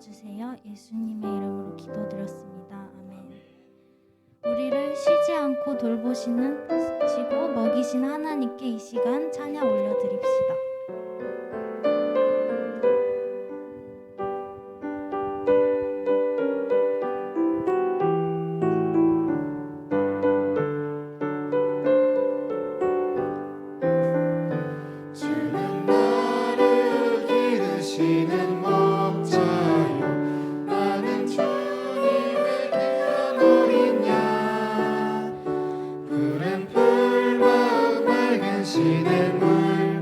주세요. 예수님의 이름으로 기도드렸습니다. 아멘. 우리를 쉬지 않고 돌보시고 먹이신 하나님께 이 시간 찬양 올려드립시다. 주는 나를 기르시는 목자요, 나는 주님의 귀한 어린 양. 푸른 풀과 맑은 시냇물,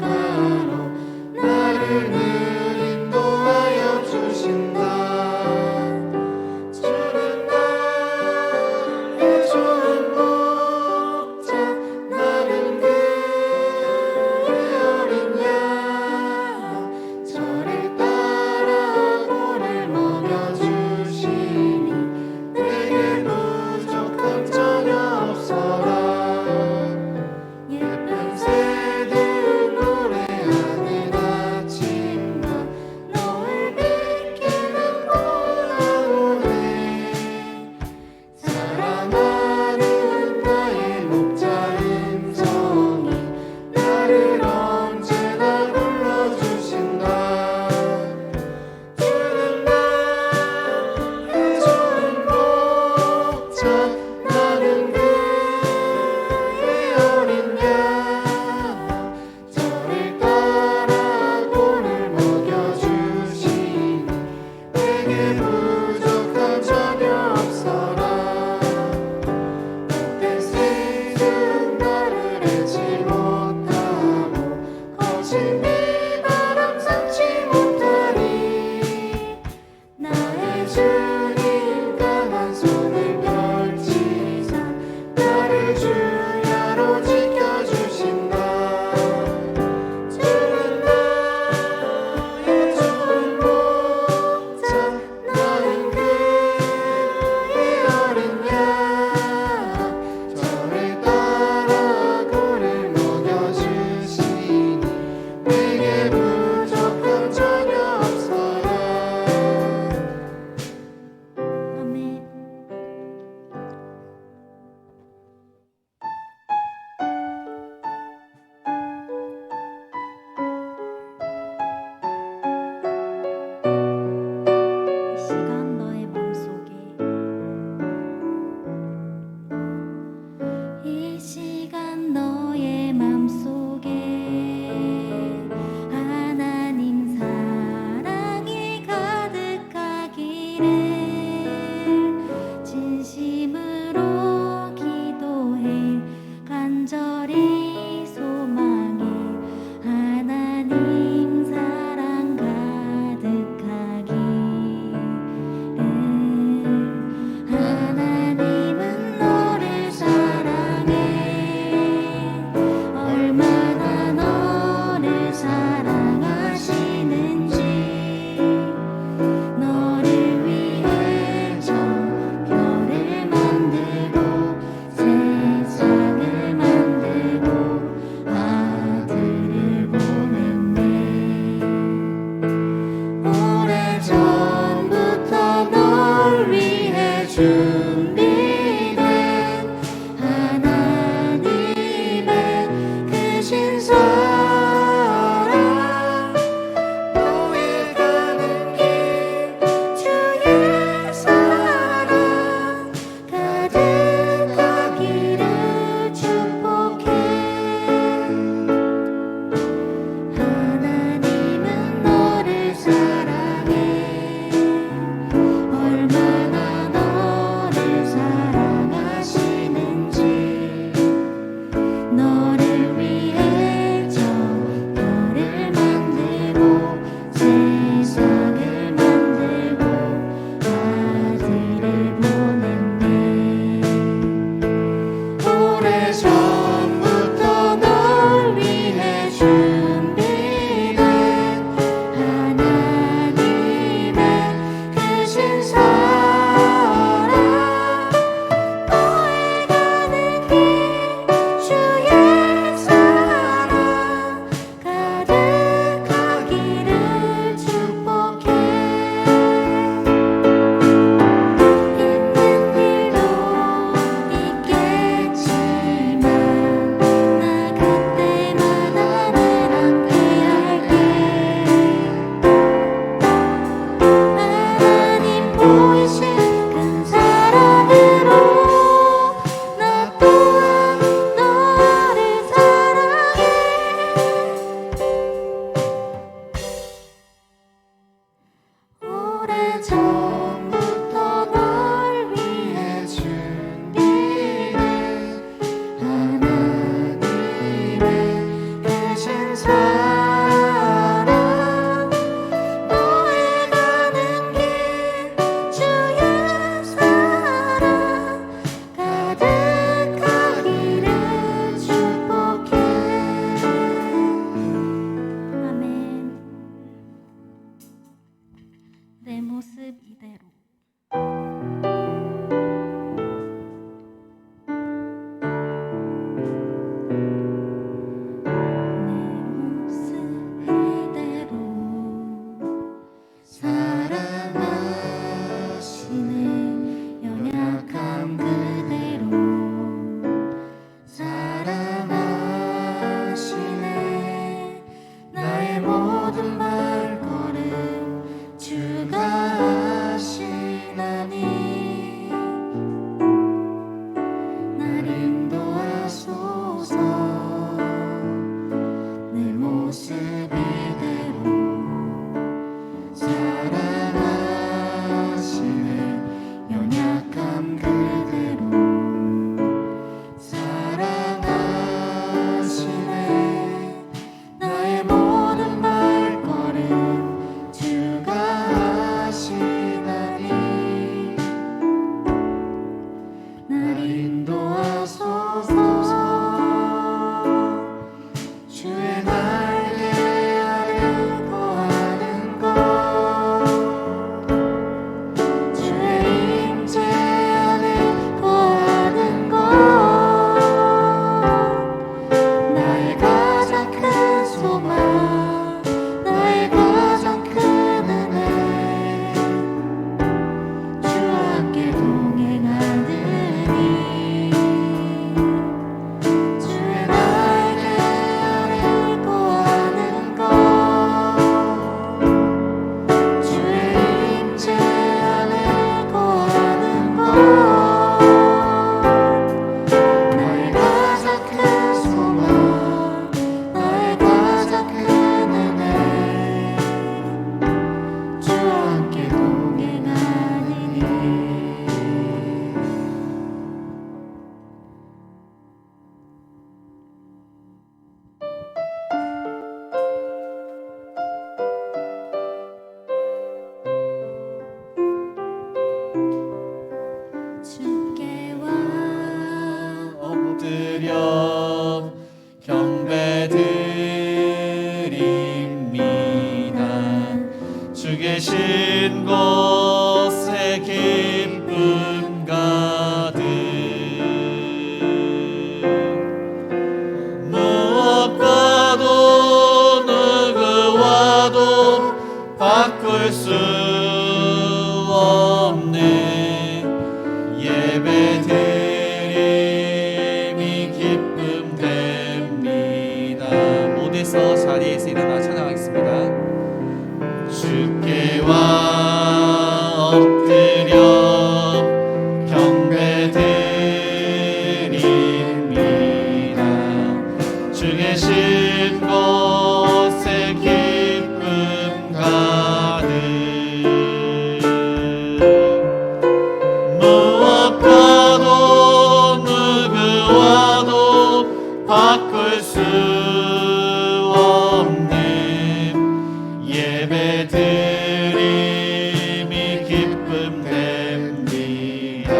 모습 이대로 사랑하시네 연약함 그대로 사랑하시네 나의 모든 발걸음 주가 하시다니 날 인도하소서 주의 날개 아래 거하는 것 주의 임재 안에 거하는 것 나의 가장 큰 소망 나의 가장 큰 은혜 주와 함께 동행하느니 주의 날개 아래 거하는 것 주의 임재 안에 거하는 것 나의 가장 큰 소망 나의 가장 큰 은혜 주와 함께 동행하느니 주께 와 엎드려 경배드립니다 주 계신 곳에 기쁨 가득 무엇과도 누구와도 바꿀 수 없네 예배드림이 기쁨 됩니다 모두에서 자리에서 일어나 찬양하겠습니다 주께 와 엎드려 경배드립니다 주 계신 곳에 기쁨 가득 무엇과도 누구와도 바꿀 수 없네 예배드림이 기쁨 됩니다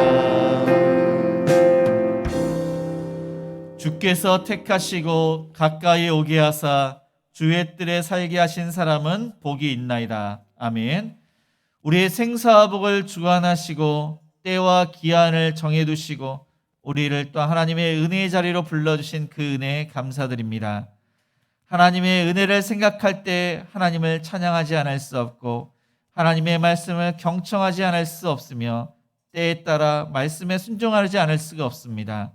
주께서 택하시고 가까이 오게 하사 주의 뜰에 살게 하신 사람은 복이 있나이다 아멘 우리의 생사와 복을 주관하시고 때와 기한을 정해두시고 우리를 또 하나님의 은혜의 자리로 불러주신 그 은혜에 감사드립니다. 하나님의 은혜를 생각할 때 하나님을 찬양하지 않을 수 없고 하나님의 말씀을 경청하지 않을 수 없으며 때에 따라 말씀에 순종하지 않을 수가 없습니다.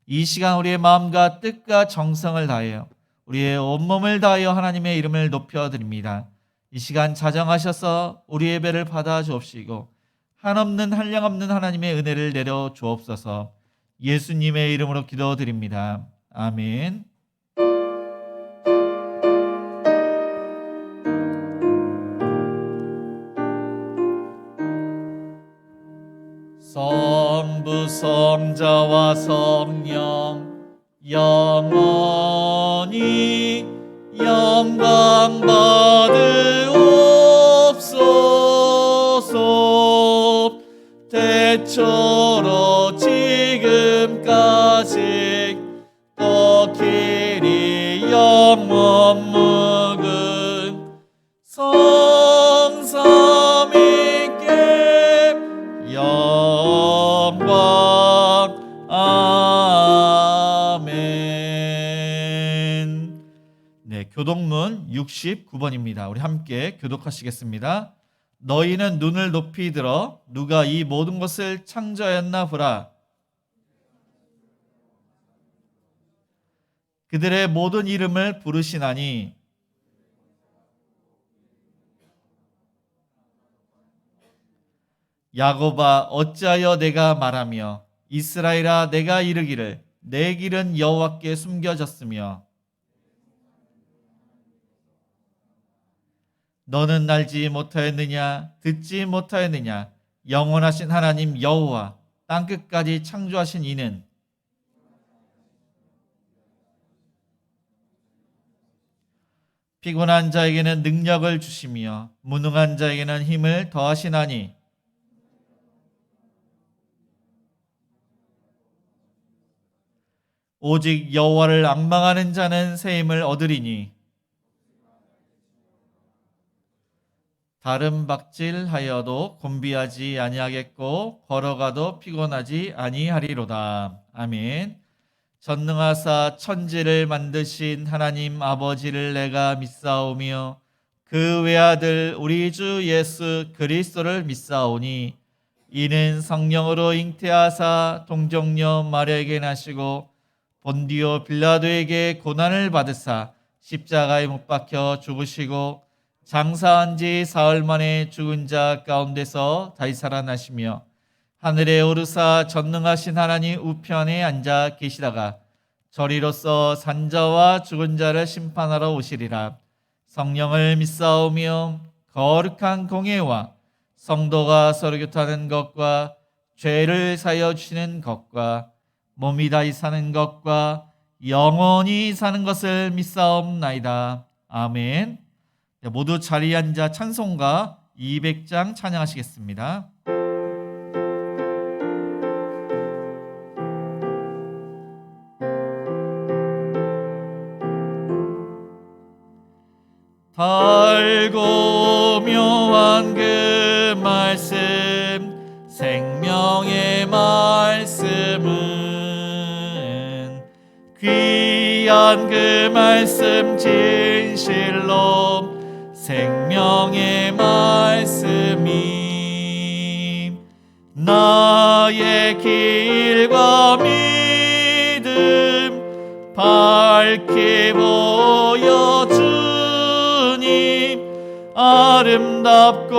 이 시간 우리의 마음과 뜻과 정성을 다하여 우리의 온몸을 다하여 하나님의 이름을 높여드립니다. 이 시간 자정하셔서 우리의 예배를 받아 주옵시고 한없는 한량없는 하나님의 은혜를 내려 주옵소서. 예수님의 이름으로 기도드립니다. 아멘. 성부 성자와 성령 영원히 영광 받으옵소서. 대처로 지금까지 또 길이 영원 묵은 성삼위께 영광. 아멘. 네, 교독문 69번입니다. 우리 함께 교독하시겠습니다. 너희는 눈을 높이 들어 누가 이 모든 것을 창조하였나 보라. 그들의 모든 이름을 부르시나니 야곱아 어찌하여 내가 말하며 이스라엘아 내가 이르기를 내 길은 여호와께 숨겨졌으며 너는 알지 못하였느냐? 듣지 못하였느냐? 영원하신 하나님 여호와 땅끝까지 창조하신 이는 피곤한 자에게는 능력을 주시며 무능한 자에게는 힘을 더하시나니 오직 여호와를 앙망하는 자는 새 힘을 얻으리니 다른 박질하여도 곤비하지 아니하겠고 걸어가도 피곤하지 아니하리로다. 아멘. 전능하사 천지를 만드신 하나님 아버지를 내가 믿사오며 그 외아들 우리 주 예수 그리스도를 믿사오니 이는 성령으로 잉태하사 동정녀 마리아에게 나시고 본디오 빌라도에게 고난을 받으사 십자가에 못 박혀 죽으시고 장사한 지 사흘 만에 죽은 자 가운데서 다시 살아나시며 하늘에 오르사 전능하신 하나님 우편에 앉아 계시다가 저리로서 산자와 죽은 자를 심판하러 오시리라. 성령을 믿사오며 거룩한 공예와 성도가 서로 교통하는 것과 죄를 사하여 주시는 것과 몸이 다시 사는 것과 영원히 사는 것을 믿사옵나이다. 아멘. 모두 자리에 앉아 찬송가 200장 찬양하시겠습니다. 달고 묘한 그 말씀 생명의 말씀은 귀한 그 말씀 진실로 생명의 말씀이 나의 길과 믿음 밝히 보여주니 아름답고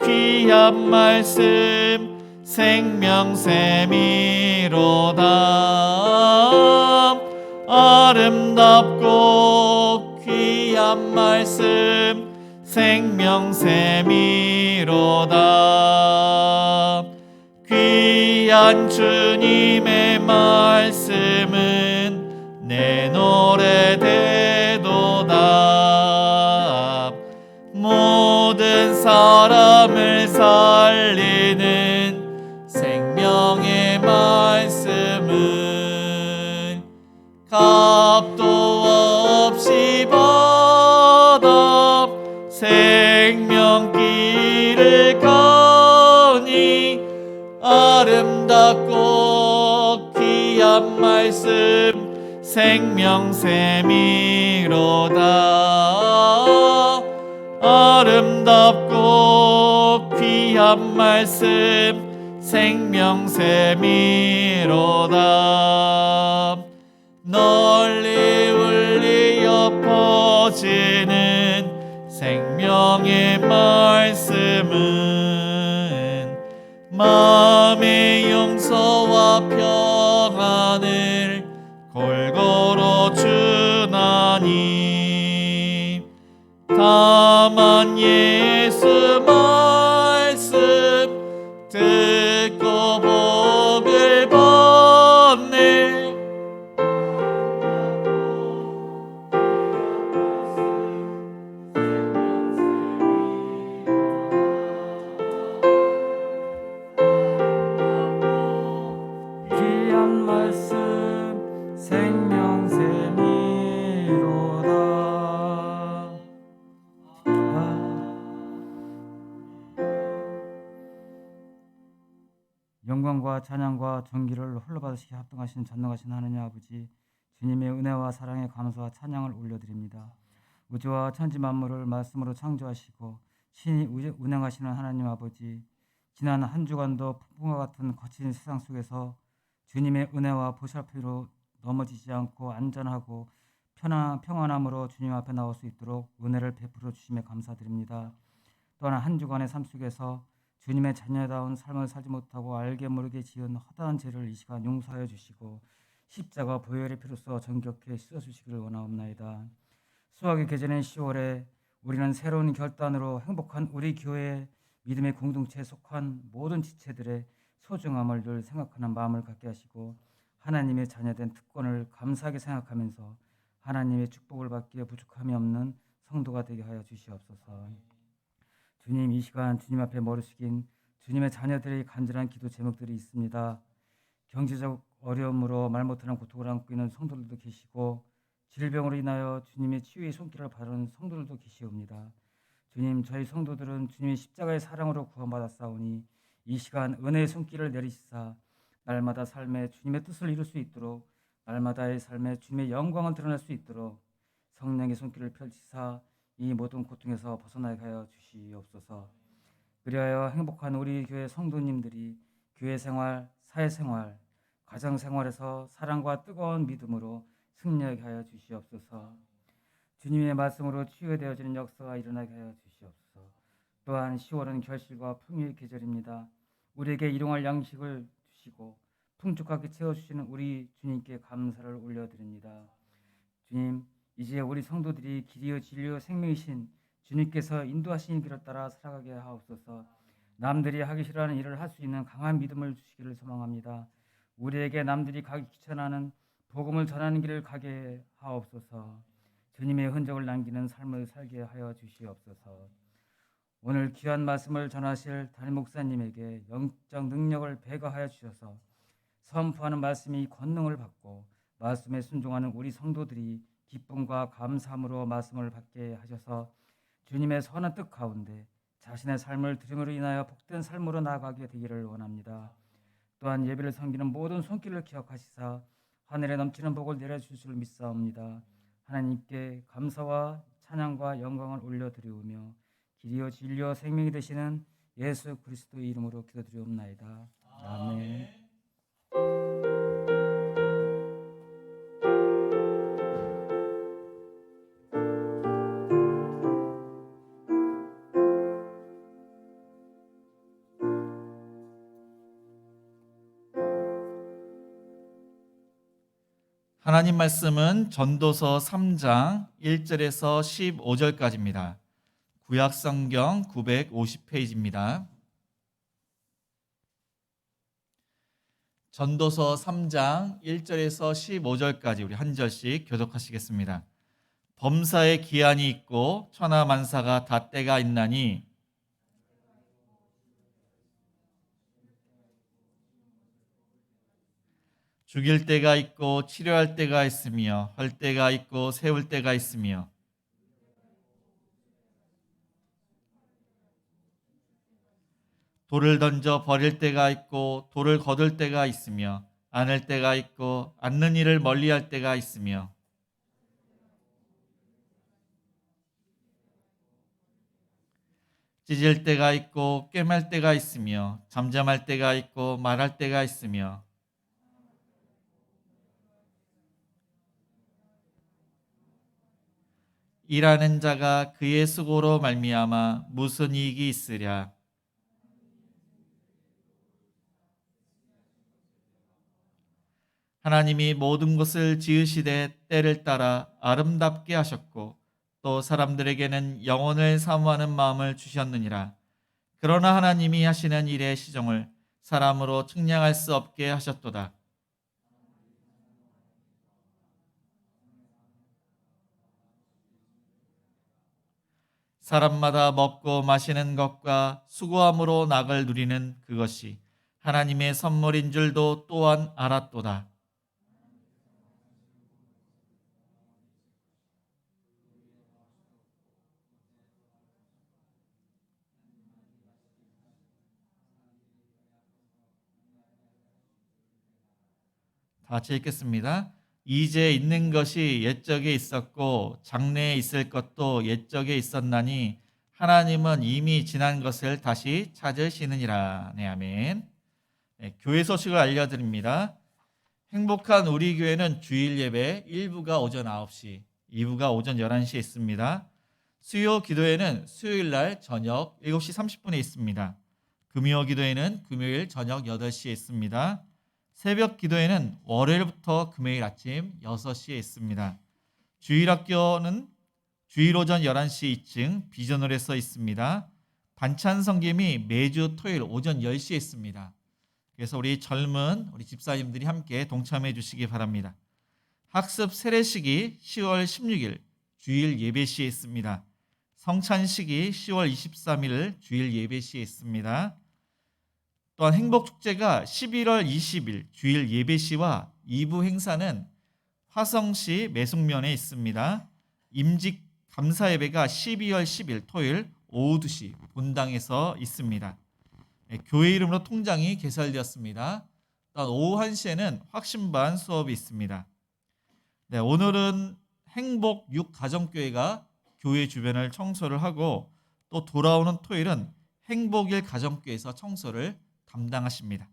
귀한 말씀 생명샘이로다. 아름답고 귀한 말씀 생명샘이로다. 귀한 주님의 말씀은 내 노래 되도다. 모든 사람을 살리는 생명의 말씀은 값도 없이 받아 생명길을 가니 아름답고 귀한 말씀 생명샘이로다. 아름답고 귀한 말씀 생명샘이로다. 널리 울리어 퍼지는 생명의 말씀은 마음의 용서와 평안을 골고루 주나니 다만 예수 말씀 듣고 복을 받네. 귀한 말씀 생명샘이로다. 영광과 찬양과 존귀를 홀로 받으시기 합당하신 전능하신 하느님 아버지, 주님의 은혜와 사랑에 감사와 찬양을 올려드립니다. 우주와 천지 만물을 말씀으로 창조하시고 신이 운행하시는 하나님 아버지, 지난 한 주간도 폭풍과 같은 거친 세상 속에서 주님의 은혜와 보살핌으로 넘어지지 않고 안전하고 평안함으로 주님 앞에 나올 수 있도록 은혜를 베풀어 주심에 감사드립니다. 또한 한 주간의 삶 속에서 주님의 자녀다운 삶을 살지 못하고 알게 모르게 지은 허다한 죄를 이 시간 용서하여 주시고 십자가 보혈의 피로써 정결케 씻어주시기를 원하옵나이다. 수학의 계절인 10월에 우리는 새로운 결단으로 행복한 우리 교회 믿음의 공동체에 속한 모든 지체들의 소중함을 늘 생각하는 마음을 갖게 하시고 하나님의 자녀된 특권을 감사하게 생각하면서 하나님의 축복을 받기에 부족함이 없는 성도가 되게 하여 주시옵소서. 주님, 이 시간 주님 앞에 머리 숙인 주님의 자녀들의 간절한 기도 제목들이 있습니다. 경제적 어려움으로 말 못하는 고통을 안고 있는 성도들도 계시고 질병으로 인하여 주님의 치유의 손길을 바라는 성도들도 계시옵니다. 주님, 저희 성도들은 주님의 십자가의 사랑으로 구원받았사오니 이 시간 은혜의 손길을 내리시사 날마다 삶에 주님의 뜻을 이룰 수 있도록 날마다의 삶에 주님의 영광을 드러낼 수 있도록 성령의 손길을 펼치사 이 모든 고통에서 벗어나게 하여 주시옵소서. 그리하여 행복한 우리 교회 성도님들이 교회 생활, 사회 생활, 가정 생활에서 사랑과 뜨거운 믿음으로 승리하게 하여 주시옵소서. 주님의 말씀으로 치유되어지는 역사가 일어나게 하여 주시옵소서. 또한 10월은 결실과 풍요의 계절입니다. 우리에게 일용할 양식을 주시고 풍족하게 채워주시는 우리 주님께 감사를 올려드립니다. 주님, 이제 우리 성도들이 길이요 진리요 생명이신 주님께서 인도하시는 길을 따라 살아가게 하옵소서. 남들이 하기 싫어하는 일을 할 수 있는 강한 믿음을 주시기를 소망합니다. 우리에게 남들이 가기 귀찮아하는 복음을 전하는 길을 가게 하옵소서. 주님의 흔적을 남기는 삶을 살게 하여 주시옵소서. 오늘 귀한 말씀을 전하실 담임 목사님에게 영적 능력을 배가하여 주셔서 선포하는 말씀이 권능을 받고 말씀에 순종하는 우리 성도들이 기쁨과 감사함으로 말씀을 받게 하셔서 주님의 선한 뜻 가운데 자신의 삶을 드림으로 인하여 복된 삶으로 나아가게 되기를 원합니다. 또한 예배를 섬기는 모든 손길을 기억하시사 하늘에 넘치는 복을 내려주실 줄 믿사옵니다. 하나님께 감사와 찬양과 영광을 올려드리오며 길이요 진리요 생명이 되시는 예수 그리스도의 이름으로 기도드리옵나이다. 아멘. 하나님 말씀은 전도서 3장 1절에서 15절까지입니다. 구약 성경 950페이지입니다. 전도서 3장 1절에서 15절까지 우리 한 절씩 교독하시겠습니다. 범사에 기한이 있고 천하 만사가 다 때가 있나니 죽일 때가 있고 치료할 때가 있으며 할 때가 있고 세울 때가 있으며 돌을 던져 버릴 때가 있고 돌을 거둘 때가 있으며 안을 때가 있고 안는 일을 멀리할 때가 있으며 찢을 때가 있고 꿰맬 때가 있으며 잠잠할 때가 있고 말할 때가 있으며 일하는 자가 그의 수고로 말미암아 무슨 이익이 있으랴. 하나님이 모든 것을 지으시되 때를 따라 아름답게 하셨고 또 사람들에게는 영혼을 사모하는 마음을 주셨느니라. 그러나 하나님이 하시는 일의 시종을 사람으로 측량할 수 없게 하셨도다. 사람마다 먹고 마시는 것과 수고함으로 낙을 누리는 그것이 하나님의 선물인 줄도 또한 알았도다. 다 같이 읽겠습니다. 이제 있는 것이 옛적에 있었고 장래에 있을 것도 옛적에 있었나니 하나님은 이미 지난 것을 다시 찾으시느니라. 네, 아멘. 네, 교회 소식을 알려드립니다. 행복한 우리 교회는 주일 예배 1부가 오전 9시, 2부가 오전 11시에 있습니다. 수요 기도회는 수요일 날 저녁 7시 30분에 있습니다. 금요 기도회는 금요일 저녁 8시에 있습니다. 새벽 기도회는 월요일부터 금요일 아침 6시에 있습니다. 주일학교는 주일 오전 11시 2층 비전홀에 써 있습니다. 반찬 섬김이 매주 토요일 오전 10시에 있습니다. 그래서 우리 젊은 우리 집사님들이 함께 동참해 주시기 바랍니다. 학습 세례식이 10월 16일 주일 예배 시에 있습니다. 성찬식이 10월 23일 주일 예배 시에 있습니다. 또한 행복축제가 11월 20일 주일 예배 시와 2부 행사는 화성시 매숙면에 있습니다. 임직 감사 예배가 12월 10일 토요일 오후 2시 본당에서 있습니다. 교회 이름으로 통장이 개설되었습니다. 또한 오후 1시에는 확신반 수업이 있습니다. 오늘은 행복 6가정교회가 교회 주변을 청소를 하고 또 돌아오는 토요일은 행복일 가정교회에서 청소를 담당하십니다.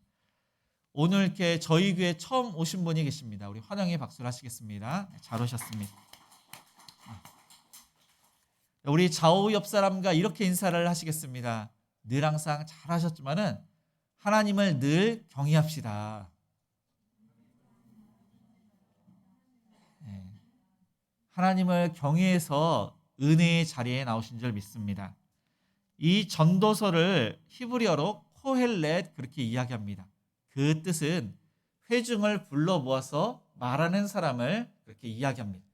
오늘 이렇게 저희 교회 처음 오신 분이 계십니다. 우리 환영의 박수를 하시겠습니다. 잘 오셨습니다. 우리 좌우 옆 사람과 이렇게 인사를 하시겠습니다. 늘 항상 잘 하셨지만은 하나님을 늘 경외합시다. 하나님을 경외해서 은혜의 자리에 나오신 줄 믿습니다. 이 전도서를 히브리어로 코헬렛 그렇게 이야기합니다. 그 뜻은 회중을 불러 모아서 말하는 사람을 그렇게 이야기합니다.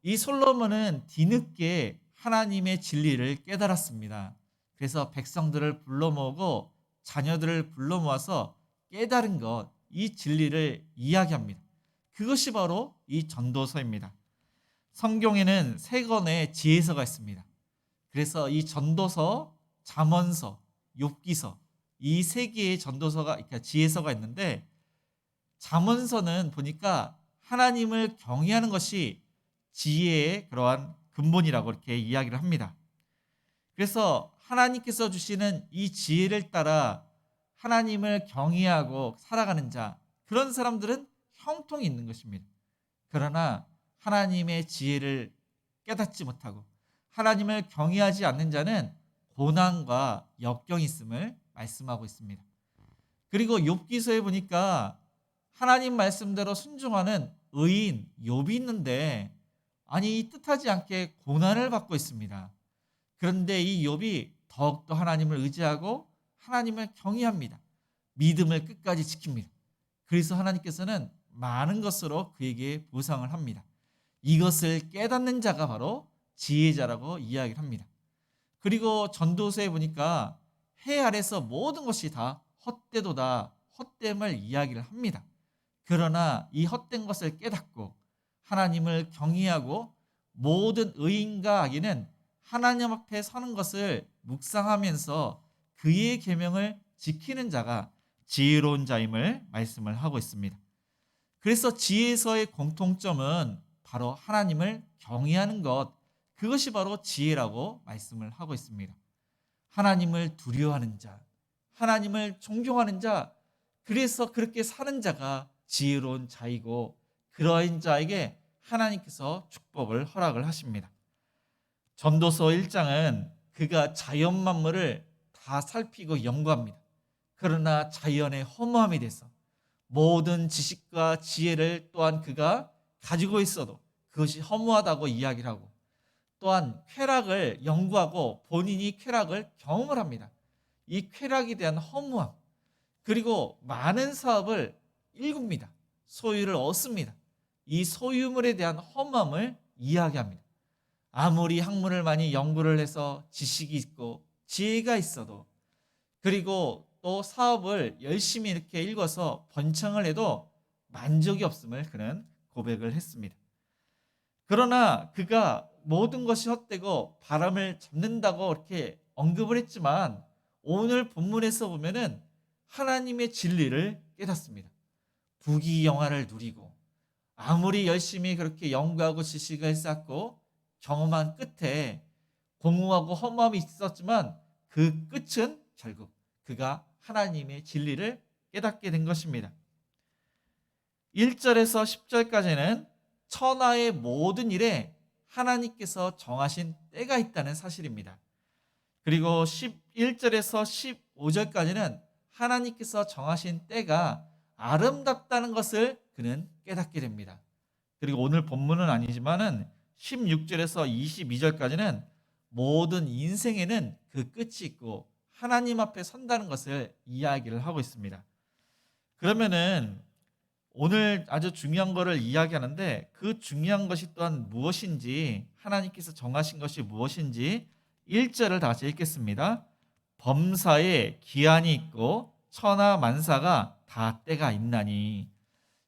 이 솔로몬은 뒤늦게 하나님의 진리를 깨달았습니다. 그래서 백성들을 불러 모으고 자녀들을 불러 모아서 깨달은 것, 이 진리를 이야기합니다. 그것이 바로 이 전도서입니다. 성경에는 3권의 지혜서가 있습니다. 그래서 이 전도서, 잠언서, 욥기서 이 3개의 전도서가 그러니까 지혜서가 있는데 잠언서는 보니까 하나님을 경외하는 것이 지혜의 그러한 근본이라고 이렇게 이야기를 합니다. 그래서 하나님께서 주시는 이 지혜를 따라 하나님을 경외하고 살아가는 자, 그런 사람들은 형통이 있는 것입니다. 그러나 하나님의 지혜를 깨닫지 못하고 하나님을 경외하지 않는 자는 고난과 역경이 있음을 말씀하고 있습니다. 그리고 욥기서에 보니까 하나님 말씀대로 순종하는 의인 욥이 있는데 아니 뜻하지 않게 고난을 받고 있습니다. 그런데 이 욥이 더욱더 하나님을 의지하고 하나님을 경외합니다. 믿음을 끝까지 지킵니다. 그래서 하나님께서는 많은 것으로 그에게 보상을 합니다. 이것을 깨닫는 자가 바로 지혜자라고 이야기를 합니다. 그리고 전도서에 보니까 해 아래서 모든 것이 다 헛되도다, 헛됨을 이야기를 합니다. 그러나 이 헛된 것을 깨닫고 하나님을 경외하고 모든 의인과 악인은 하나님 앞에 서는 것을 묵상하면서 그의 계명을 지키는 자가 지혜로운 자임을 말씀을 하고 있습니다. 그래서 지혜서의 공통점은 바로 하나님을 경외하는 것, 그것이 바로 지혜라고 말씀을 하고 있습니다. 하나님을 두려워하는 자, 하나님을 존경하는 자, 그래서 그렇게 사는 자가 지혜로운 자이고 그러한 자에게 하나님께서 축복을 허락을 하십니다. 전도서 1장은 그가 자연 만물을 다 살피고 연구합니다. 그러나 자연의 허무함에 대해서 모든 지식과 지혜를 또한 그가 가지고 있어도 그것이 허무하다고 이야기를 하고 또한 쾌락을 연구하고 본인이 쾌락을 경험을 합니다. 이 쾌락에 대한 허무함, 그리고 많은 사업을 일굽니다. 소유를 얻습니다. 이 소유물에 대한 허무함을 이야기합니다. 아무리 학문을 많이 연구를 해서 지식이 있고 지혜가 있어도 그리고 또 사업을 열심히 이렇게 읽어서 번창을 해도 만족이 없음을 그는 고백을 했습니다. 그러나 그가 모든 것이 헛되고 바람을 잡는다고 이렇게 언급을 했지만 오늘 본문에서 보면은 하나님의 진리를 깨닫습니다. 부귀영화를 누리고 아무리 열심히 그렇게 연구하고 지식을 쌓고 경험한 끝에 공허하고 허무함이 있었지만 그 끝은 결국 그가 하나님의 진리를 깨닫게 된 것입니다. 1절에서 10절까지는 천하의 모든 일에 하나님께서 정하신 때가 있다는 사실입니다. 그리고 11절에서 15절까지는 하나님께서 정하신 때가 아름답다는 것을 그는 깨닫게 됩니다. 그리고 오늘 본문은 아니지만은 16절에서 22절까지는 모든 인생에는 그 끝이 있고 하나님 앞에 선다는 것을 이야기를 하고 있습니다. 그러면은 오늘 아주 중요한 것을 이야기하는데 그 중요한 것이 또한 무엇인지, 하나님께서 정하신 것이 무엇인지 1절을 다시 읽겠습니다. 범사에 기한이 있고 천하 만사가 다 때가 있나니.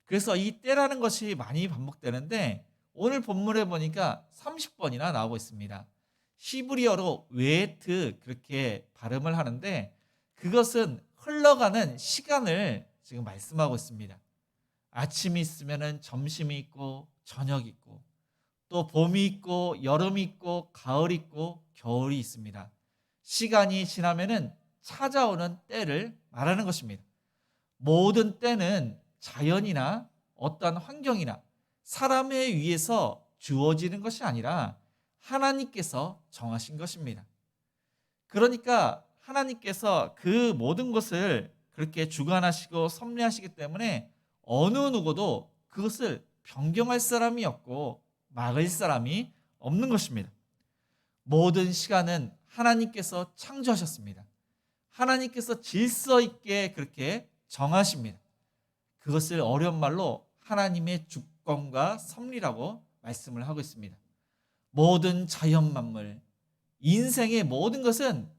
그래서 이 때라는 것이 많이 반복되는데 오늘 본문에 보니까 30번이나 나오고 있습니다. 히브리어로 웨트 그렇게 발음을 하는데 그것은 흘러가는 시간을 지금 말씀하고 있습니다. 아침이 있으면은 점심이 있고 저녁이 있고 또 봄이 있고 여름이 있고 가을이 있고 겨울이 있습니다. 시간이 지나면은 찾아오는 때를 말하는 것입니다. 모든 때는 자연이나 어떠한 환경이나 사람에 의해서 주어지는 것이 아니라 하나님께서 정하신 것입니다. 그러니까 하나님께서 그 모든 것을 그렇게 주관하시고 섭리하시기 때문에 어느 누구도 그것을 변경할 사람이 없고 막을 사람이 없는 것입니다. 모든 시간은 하나님께서 창조하셨습니다. 하나님께서 질서 있게 그렇게 정하십니다. 그것을 어려운 말로 하나님의 주권과 섭리라고 말씀을 하고 있습니다. 모든 자연 만물, 인생의 모든 것은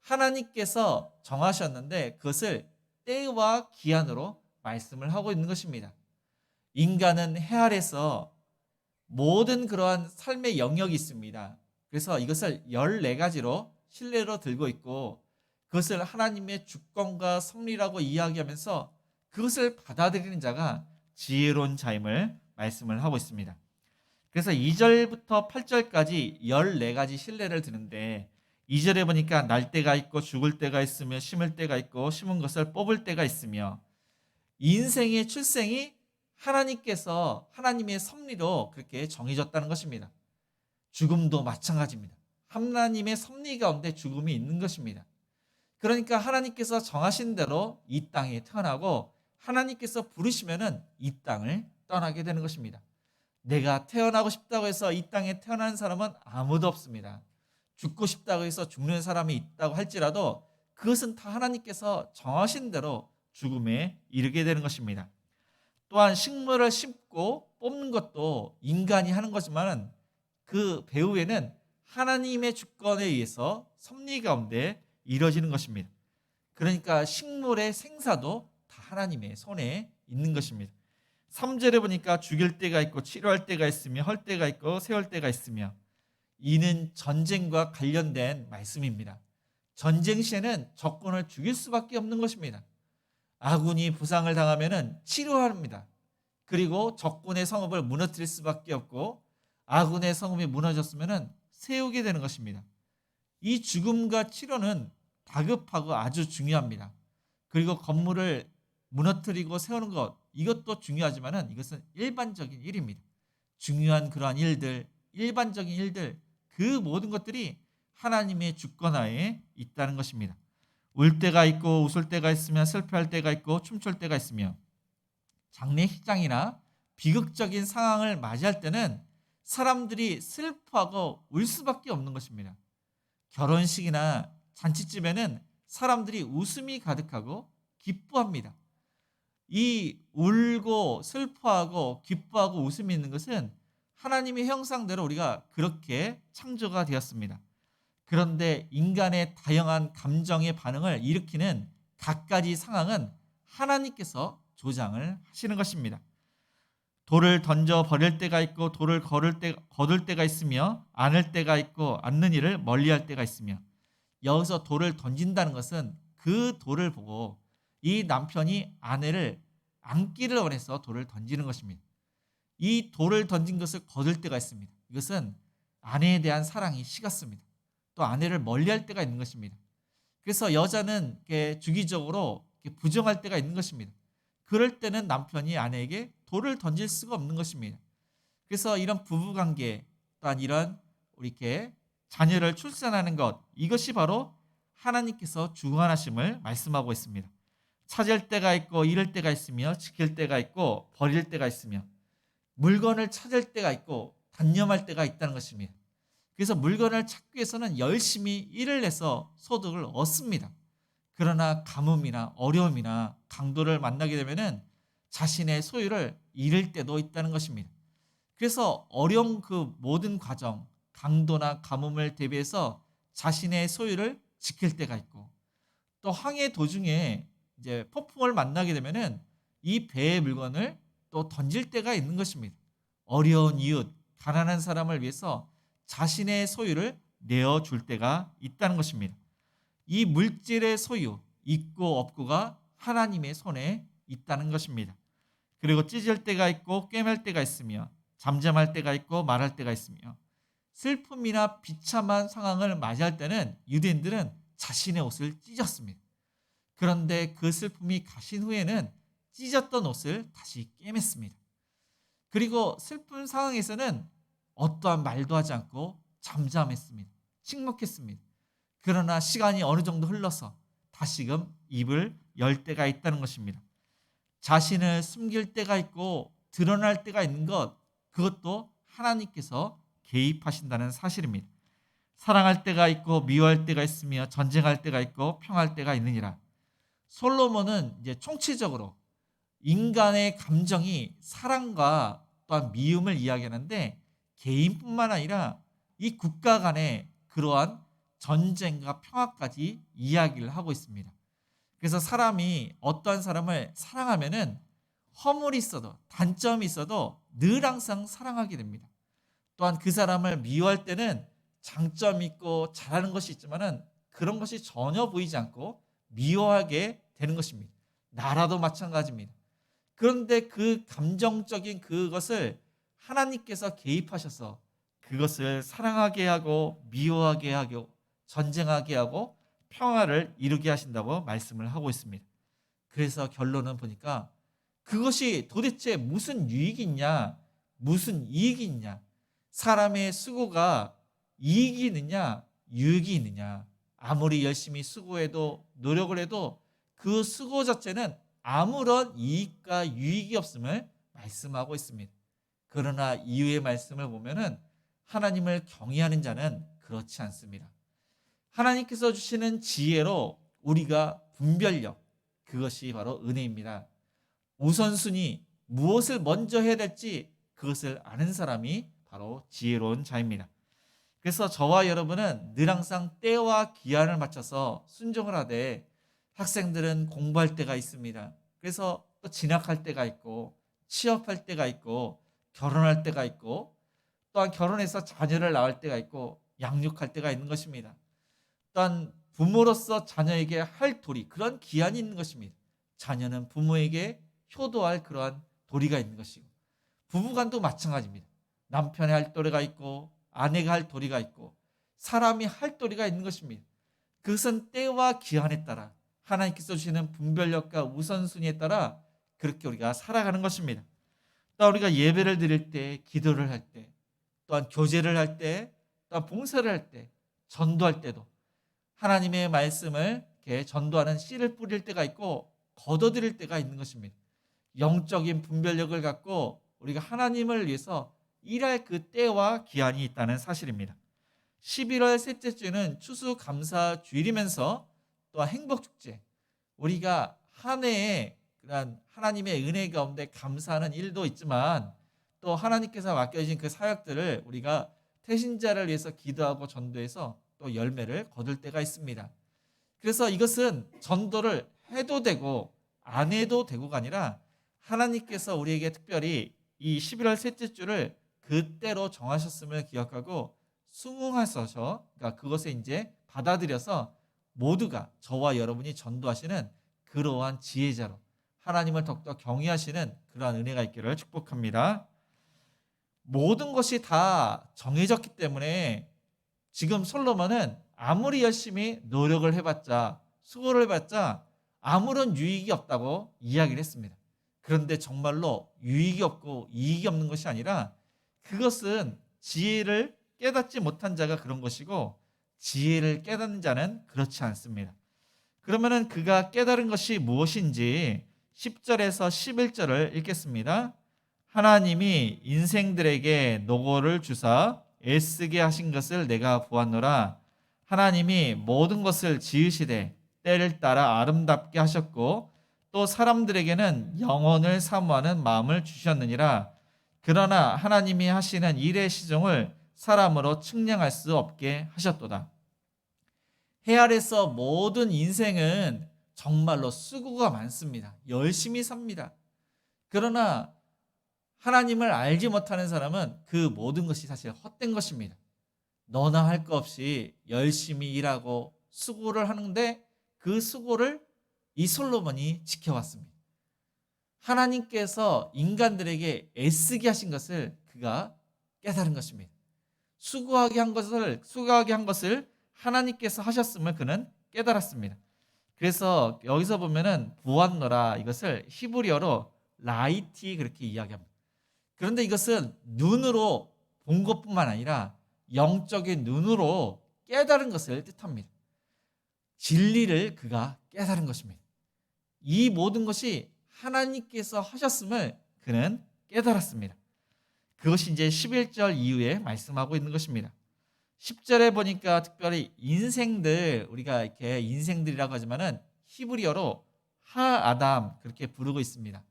하나님께서 정하셨는데 그것을 때와 기한으로 말씀을 하고 있는 것입니다. 인간은 해 아래서 모든 그러한 삶의 영역이 있습니다. 그래서 이것을 14가지로 신뢰로 들고 있고 그것을 하나님의 주권과 섭리라고 이야기하면서 그것을 받아들이는 자가 지혜로운 자임을 말씀을 하고 있습니다. 그래서 2절부터 8절까지 14가지 신뢰를 드는데 2절에 보니까 날 때가 있고 죽을 때가 있으며 심을 때가 있고 심은 것을 뽑을 때가 있으며 인생의 출생이 하나님께서 하나님의 섭리로 그렇게 정해졌다는 것입니다. 죽음도 마찬가지입니다. 하나님의 섭리 가운데 죽음이 있는 것입니다. 그러니까 하나님께서 정하신 대로 이 땅에 태어나고 하나님께서 부르시면은 이 땅을 떠나게 되는 것입니다. 내가 태어나고 싶다고 해서 이 땅에 태어나는 사람은 아무도 없습니다. 죽고 싶다고 해서 죽는 사람이 있다고 할지라도 그것은 다 하나님께서 정하신 대로 죽음에 이르게 되는 것입니다. 또한 식물을 심고 뽑는 것도 인간이 하는 거지만 그 배후에는 하나님의 주권에 의해서 섭리 가운데 이루어지는 것입니다. 그러니까 식물의 생사도 다 하나님의 손에 있는 것입니다. 3절에 보니까 죽일 때가 있고 치료할 때가 있으며 헐 때가 있고 세울 때가 있으며 이는 전쟁과 관련된 말씀입니다. 전쟁 시에는 적군을 죽일 수밖에 없는 것입니다. 아군이 부상을 당하면은 치료합니다. 그리고 적군의 성읍을 무너뜨릴 수밖에 없고 아군의 성읍이 무너졌으면은 세우게 되는 것입니다. 이 죽음과 치료는 다급하고 아주 중요합니다. 그리고 건물을 무너뜨리고 세우는 것 이것도 중요하지만은 이것은 일반적인 일입니다. 중요한 그러한 일들, 일반적인 일들 그 모든 것들이 하나님의 주권하에 있다는 것입니다. 울 때가 있고 웃을 때가 있으며 슬퍼할 때가 있고 춤출 때가 있으며 장례식장이나 비극적인 상황을 맞이할 때는 사람들이 슬퍼하고 울 수밖에 없는 것입니다. 결혼식이나 잔치집에는 사람들이 웃음이 가득하고 기뻐합니다. 이 울고 슬퍼하고 기뻐하고 웃음이 있는 것은 하나님의 형상대로 우리가 그렇게 창조가 되었습니다. 그런데 인간의 다양한 감정의 반응을 일으키는 갖가지 상황은 하나님께서 조장을 하시는 것입니다. 돌을 던져 버릴 때가 있고 돌을 거둘 때가 있으며 안을 때가 있고 안는 일을 멀리할 때가 있으며 여기서 돌을 던진다는 것은 그 돌을 보고 이 남편이 아내를 안기를 원해서 돌을 던지는 것입니다. 이 돌을 던진 것을 거둘 때가 있습니다. 이것은 아내에 대한 사랑이 식었습니다. 또 아내를 멀리할 때가 있는 것입니다. 그래서 여자는 이렇게 주기적으로 이렇게 부정할 때가 있는 것입니다. 그럴 때는 남편이 아내에게 돌을 던질 수가 없는 것입니다. 그래서 이런 부부관계 또한 이런 이렇게 자녀를 출산하는 것 이것이 바로 하나님께서 주관하심을 말씀하고 있습니다. 찾을 때가 있고 잃을 때가 있으며 지킬 때가 있고 버릴 때가 있으며 물건을 찾을 때가 있고 단념할 때가 있다는 것입니다. 그래서 물건을 찾기 위해서는 열심히 일을 내서 소득을 얻습니다. 그러나 가뭄이나 어려움이나 강도를 만나게 되면은 자신의 소유를 잃을 때도 있다는 것입니다. 그래서 어려운 그 모든 과정, 강도나 가뭄을 대비해서 자신의 소유를 지킬 때가 있고, 또 항해 도중에 이제 폭풍을 만나게 되면은 이 배의 물건을 또 던질 때가 있는 것입니다. 어려운 이웃, 가난한 사람을 위해서 자신의 소유를 내어줄 때가 있다는 것입니다. 이 물질의 소유, 있고 없고가 하나님의 손에 있다는 것입니다. 그리고 찢을 때가 있고 꿰맬 때가 있으며 잠잠할 때가 있고 말할 때가 있으며, 슬픔이나 비참한 상황을 맞이할 때는 유대인들은 자신의 옷을 찢었습니다. 그런데 그 슬픔이 가신 후에는 찢었던 옷을 다시 꿰맸습니다. 그리고 슬픈 상황에서는 어떠한 말도 하지 않고 잠잠했습니다. 침묵했습니다. 그러나 시간이 어느 정도 흘러서 다시금 입을 열 때가 있다는 것입니다. 자신을 숨길 때가 있고 드러날 때가 있는 것, 그것도 하나님께서 개입하신다는 사실입니다. 사랑할 때가 있고 미워할 때가 있으며 전쟁할 때가 있고 평할 때가 있느니라. 솔로몬은 이제 총체적으로 인간의 감정이 사랑과 또한 미움을 이야기하는데, 개인뿐만 아니라 이 국가 간의 그러한 전쟁과 평화까지 이야기를 하고 있습니다. 그래서 사람이 어떠한 사람을 사랑하면은 허물이 있어도 단점이 있어도 늘 항상 사랑하게 됩니다. 또한 그 사람을 미워할 때는 장점이 있고 잘하는 것이 있지만은 그런 것이 전혀 보이지 않고 미워하게 되는 것입니다. 나라도 마찬가지입니다. 그런데 그 감정적인 그것을 하나님께서 개입하셔서 그것을 사랑하게 하고 미워하게 하고 전쟁하게 하고 평화를 이루게 하신다고 말씀을 하고 있습니다. 그래서 결론은 보니까 그것이 도대체 무슨 유익이 있냐, 무슨 이익이 있냐, 사람의 수고가 이익이 있느냐, 유익이 있느냐. 아무리 열심히 수고해도 노력을 해도 그 수고 자체는 아무런 이익과 유익이 없음을 말씀하고 있습니다. 그러나 이후의 말씀을 보면은 하나님을 경외하는 자는 그렇지 않습니다. 하나님께서 주시는 지혜로 우리가 분별력, 그것이 바로 은혜입니다. 우선순위, 무엇을 먼저 해야 될지 그것을 아는 사람이 바로 지혜로운 자입니다. 그래서 저와 여러분은 늘 항상 때와 기한을 맞춰서 순종을 하되, 학생들은 공부할 때가 있습니다. 그래서 또 진학할 때가 있고 취업할 때가 있고 결혼할 때가 있고, 또한 결혼해서 자녀를 낳을 때가 있고 양육할 때가 있는 것입니다. 또한 부모로서 자녀에게 할 도리, 그런 기한이 있는 것입니다. 자녀는 부모에게 효도할 그러한 도리가 있는 것이고, 부부간도 마찬가지입니다. 남편의 할 도리가 있고 아내가 할 도리가 있고 사람이 할 도리가 있는 것입니다. 그것은 때와 기한에 따라 하나님께서 주시는 분별력과 우선순위에 따라 그렇게 우리가 살아가는 것입니다. 또 우리가 예배를 드릴 때, 기도를 할 때, 또한 교제를 할 때, 또한 봉사를 할 때, 전도할 때도 하나님의 말씀을 이렇게 전도하는 씨를 뿌릴 때가 있고 거둬들일 때가 있는 것입니다. 영적인 분별력을 갖고 우리가 하나님을 위해서 일할 그 때와 기한이 있다는 사실입니다. 11월 셋째 주는 추수감사주일이면서 또한 행복축제, 우리가 한 해에 그런 하나님의 은혜 가운데 감사하는 일도 있지만 또 하나님께서 맡겨주신 그 사역들을 우리가 태신자를 위해서 기도하고 전도해서 또 열매를 거둘 때가 있습니다. 그래서 이것은 전도를 해도 되고 안 해도 되고가 아니라 하나님께서 우리에게 특별히 이 11월 셋째 주를 그때로 정하셨음을 기억하고 순응하셔서, 그러니까 그것에 이제 받아들여서 모두가, 저와 여러분이 전도하시는 그러한 지혜자로 하나님을 더욱더 경외하시는 그러한 은혜가 있기를 축복합니다. 모든 것이 다 정해졌기 때문에 지금 솔로몬은 아무리 열심히 노력을 해봤자, 수고를 해봤자 아무런 유익이 없다고 이야기를 했습니다. 그런데 정말로 유익이 없고 이익이 없는 것이 아니라 그것은 지혜를 깨닫지 못한 자가 그런 것이고 지혜를 깨닫는 자는 그렇지 않습니다. 그러면은 그가 깨달은 것이 무엇인지 10절에서 11절을 읽겠습니다. 하나님이 인생들에게 노고를 주사 애쓰게 하신 것을 내가 보았노라. 하나님이 모든 것을 지으시되 때를 따라 아름답게 하셨고 또 사람들에게는 영혼을 사모하는 마음을 주셨느니라. 그러나 하나님이 하시는 일의 시종을 사람으로 측량할 수 없게 하셨도다. 해 아래서 모든 인생은 정말로 수고가 많습니다. 열심히 삽니다. 그러나 하나님을 알지 못하는 사람은 그 모든 것이 사실 헛된 것입니다. 너나 할 것 없이 열심히 일하고 수고를 하는데 그 수고를 이 솔로몬이 지켜왔습니다. 하나님께서 인간들에게 애쓰게 하신 것을 그가 깨달은 것입니다. 수고하게 한 것을 하나님께서 하셨음을 그는 깨달았습니다. 그래서 여기서 보면은 보았노라, 이것을 히브리어로 라이티 그렇게 이야기합니다. 그런데 이것은 눈으로 본 것뿐만 아니라 영적인 눈으로 깨달은 것을 뜻합니다. 진리를 그가 깨달은 것입니다. 이 모든 것이 하나님께서 하셨음을 그는 깨달았습니다. 그것이 이제 11절 이후에 말씀하고 있는 것입니다. 10절에 보니까 특별히 인생들, 우리가 이렇게 인생들이라고 하지만은 히브리어로 하아담 그렇게 부르고 있습니다.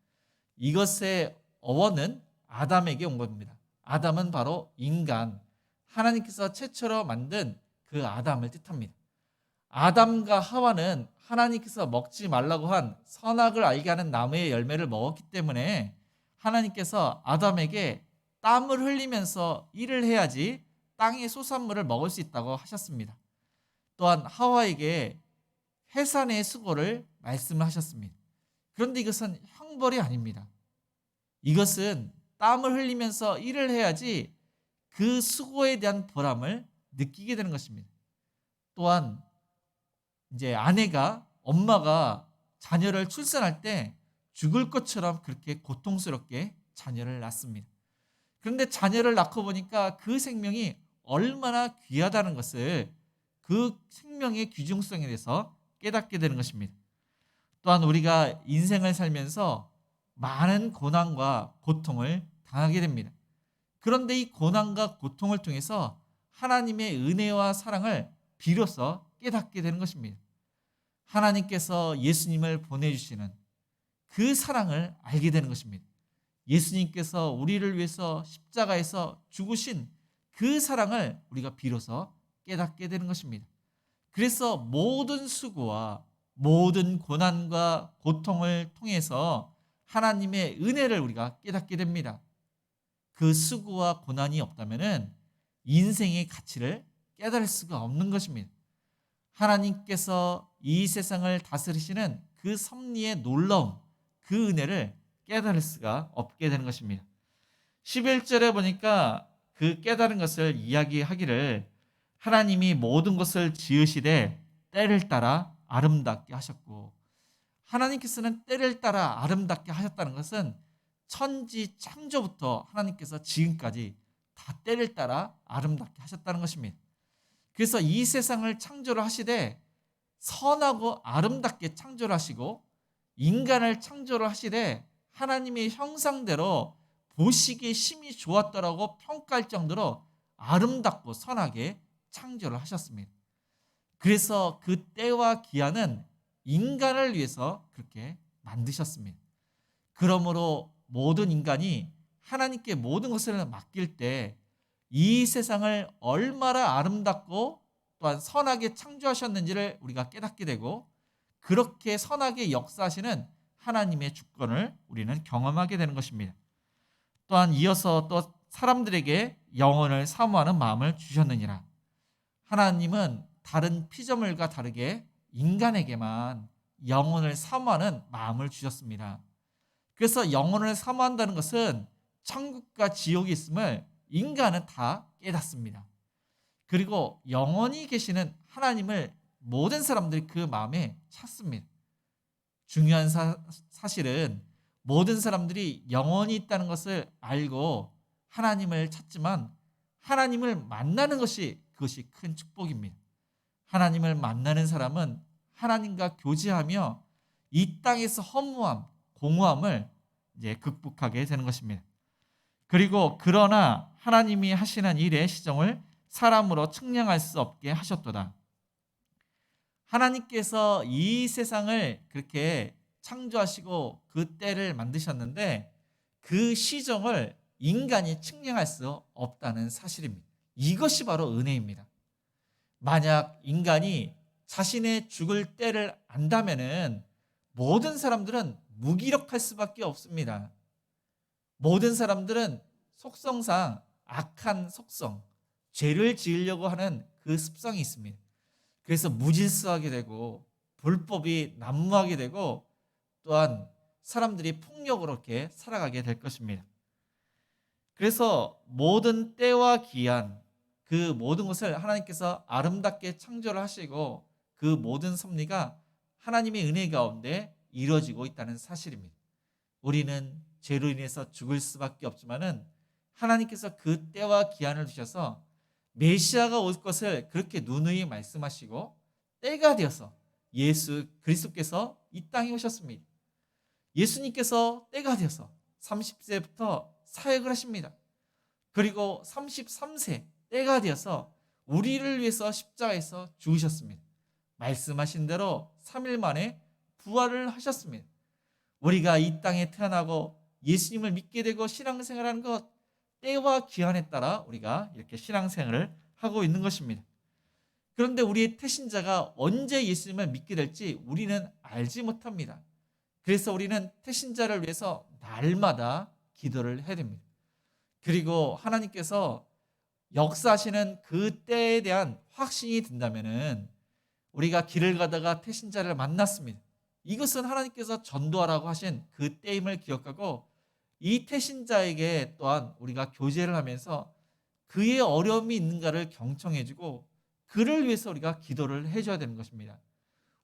이것의 어원은 아담에게 온 겁니다. 아담은 바로 인간, 하나님께서 최초로 만든 그 아담을 뜻합니다. 아담과 하와는 하나님께서 먹지 말라고 한 선악을 알게 하는 나무의 열매를 먹었기 때문에 하나님께서 아담에게 땀을 흘리면서 일을 해야지 땅의 소산물을 먹을 수 있다고 하셨습니다. 또한 하와에게 해산의 수고를 말씀을 하셨습니다. 그런데 이것은 형벌이 아닙니다. 이것은 땀을 흘리면서 일을 해야지 그 수고에 대한 보람을 느끼게 되는 것입니다. 또한 이제 엄마가 자녀를 출산할 때 죽을 것처럼 그렇게 고통스럽게 자녀를 낳습니다. 그런데 자녀를 낳고 보니까 그 생명이 얼마나 귀하다는 것을, 그 생명의 귀중성에 대해서 깨닫게 되는 것입니다. 또한 우리가 인생을 살면서 많은 고난과 고통을 당하게 됩니다. 그런데 이 고난과 고통을 통해서 하나님의 은혜와 사랑을 비로소 깨닫게 되는 것입니다. 하나님께서 예수님을 보내주시는 그 사랑을 알게 되는 것입니다. 예수님께서 우리를 위해서 십자가에서 죽으신 그 사랑을 우리가 비로소 깨닫게 되는 것입니다. 그래서 모든 수고와 모든 고난과 고통을 통해서 하나님의 은혜를 우리가 깨닫게 됩니다. 그 수고와 고난이 없다면 인생의 가치를 깨달을 수가 없는 것입니다. 하나님께서 이 세상을 다스리시는 그 섭리의 놀라움, 그 은혜를 깨달을 수가 없게 되는 것입니다. 11절에 보니까 그 깨달은 것을 이야기하기를 하나님이 모든 것을 지으시되 때를 따라 아름답게 하셨고, 하나님께서는 때를 따라 아름답게 하셨다는 것은 천지 창조부터 하나님께서 지금까지 다 때를 따라 아름답게 하셨다는 것입니다. 그래서 이 세상을 창조를 하시되 선하고 아름답게 창조를 하시고 인간을 창조를 하시되 하나님의 형상대로 보시기에 심히 좋았더라고 평가할 정도로 아름답고 선하게 창조를 하셨습니다. 그래서 그 때와 기한은 인간을 위해서 그렇게 만드셨습니다. 그러므로 모든 인간이 하나님께 모든 것을 맡길 때 이 세상을 얼마나 아름답고 또한 선하게 창조하셨는지를 우리가 깨닫게 되고, 그렇게 선하게 역사하시는 하나님의 주권을 우리는 경험하게 되는 것입니다. 또한 이어서 또 사람들에게 영혼을 사모하는 마음을 주셨느니라. 하나님은 다른 피조물과 다르게 인간에게만 영혼을 사모하는 마음을 주셨습니다. 그래서 영혼을 사모한다는 것은 천국과 지옥이 있음을 인간은 다 깨닫습니다. 그리고 영원히 계시는 하나님을 모든 사람들이 그 마음에 찾습니다. 중요한 사실은 모든 사람들이 영원히 있다는 것을 알고 하나님을 찾지만 하나님을 만나는 것이 그것이 큰 축복입니다. 하나님을 만나는 사람은 하나님과 교제하며 이 땅에서 허무함, 공허함을 이제 극복하게 되는 것입니다. 그리고 그러나 하나님이 하시는 일의 시정을 사람으로 측량할 수 없게 하셨도다. 하나님께서 이 세상을 그렇게 창조하시고 그 때를 만드셨는데 그 시정을 인간이 측량할 수 없다는 사실입니다. 이것이 바로 은혜입니다. 만약 인간이 자신의 죽을 때를 안다면은 모든 사람들은 무기력할 수밖에 없습니다. 모든 사람들은 속성상 악한 속성, 죄를 지으려고 하는 그 습성이 있습니다. 그래서 무질서하게 되고 불법이 난무하게 되고 또한 사람들이 폭력으로 이렇게 살아가게 될 것입니다. 그래서 모든 때와 기한 그 모든 것을 하나님께서 아름답게 창조를 하시고 그 모든 섭리가 하나님의 은혜 가운데 이루어지고 있다는 사실입니다. 우리는 죄로 인해서 죽을 수밖에 없지만은 하나님께서 그 때와 기한을 두셔서 메시아가 올 것을 그렇게 누누이 말씀하시고 때가 되어서 예수 그리스도께서 이 땅에 오셨습니다. 예수님께서 때가 되어서 30세부터 사역을 하십니다. 그리고 33세 때가 되어서 우리를 위해서 십자가에서 죽으셨습니다. 말씀하신 대로 3일 만에 부활을 하셨습니다. 우리가 이 땅에 태어나고 예수님을 믿게 되고 신앙생활하는 것 때와 기한에 따라 우리가 이렇게 신앙생활을 하고 있는 것입니다. 그런데 우리의 태신자가 언제 예수님을 믿게 될지 우리는 알지 못합니다. 그래서 우리는 태신자를 위해서 날마다 기도를 해야 됩니다. 그리고 하나님께서 역사하시는 그 때에 대한 확신이 든다면은 우리가 길을 가다가 태신자를 만났습니다. 이것은 하나님께서 전도하라고 하신 그 때임을 기억하고 이 태신자에게 또한 우리가 교제를 하면서 그의 어려움이 있는가를 경청해주고 그를 위해서 우리가 기도를 해줘야 되는 것입니다.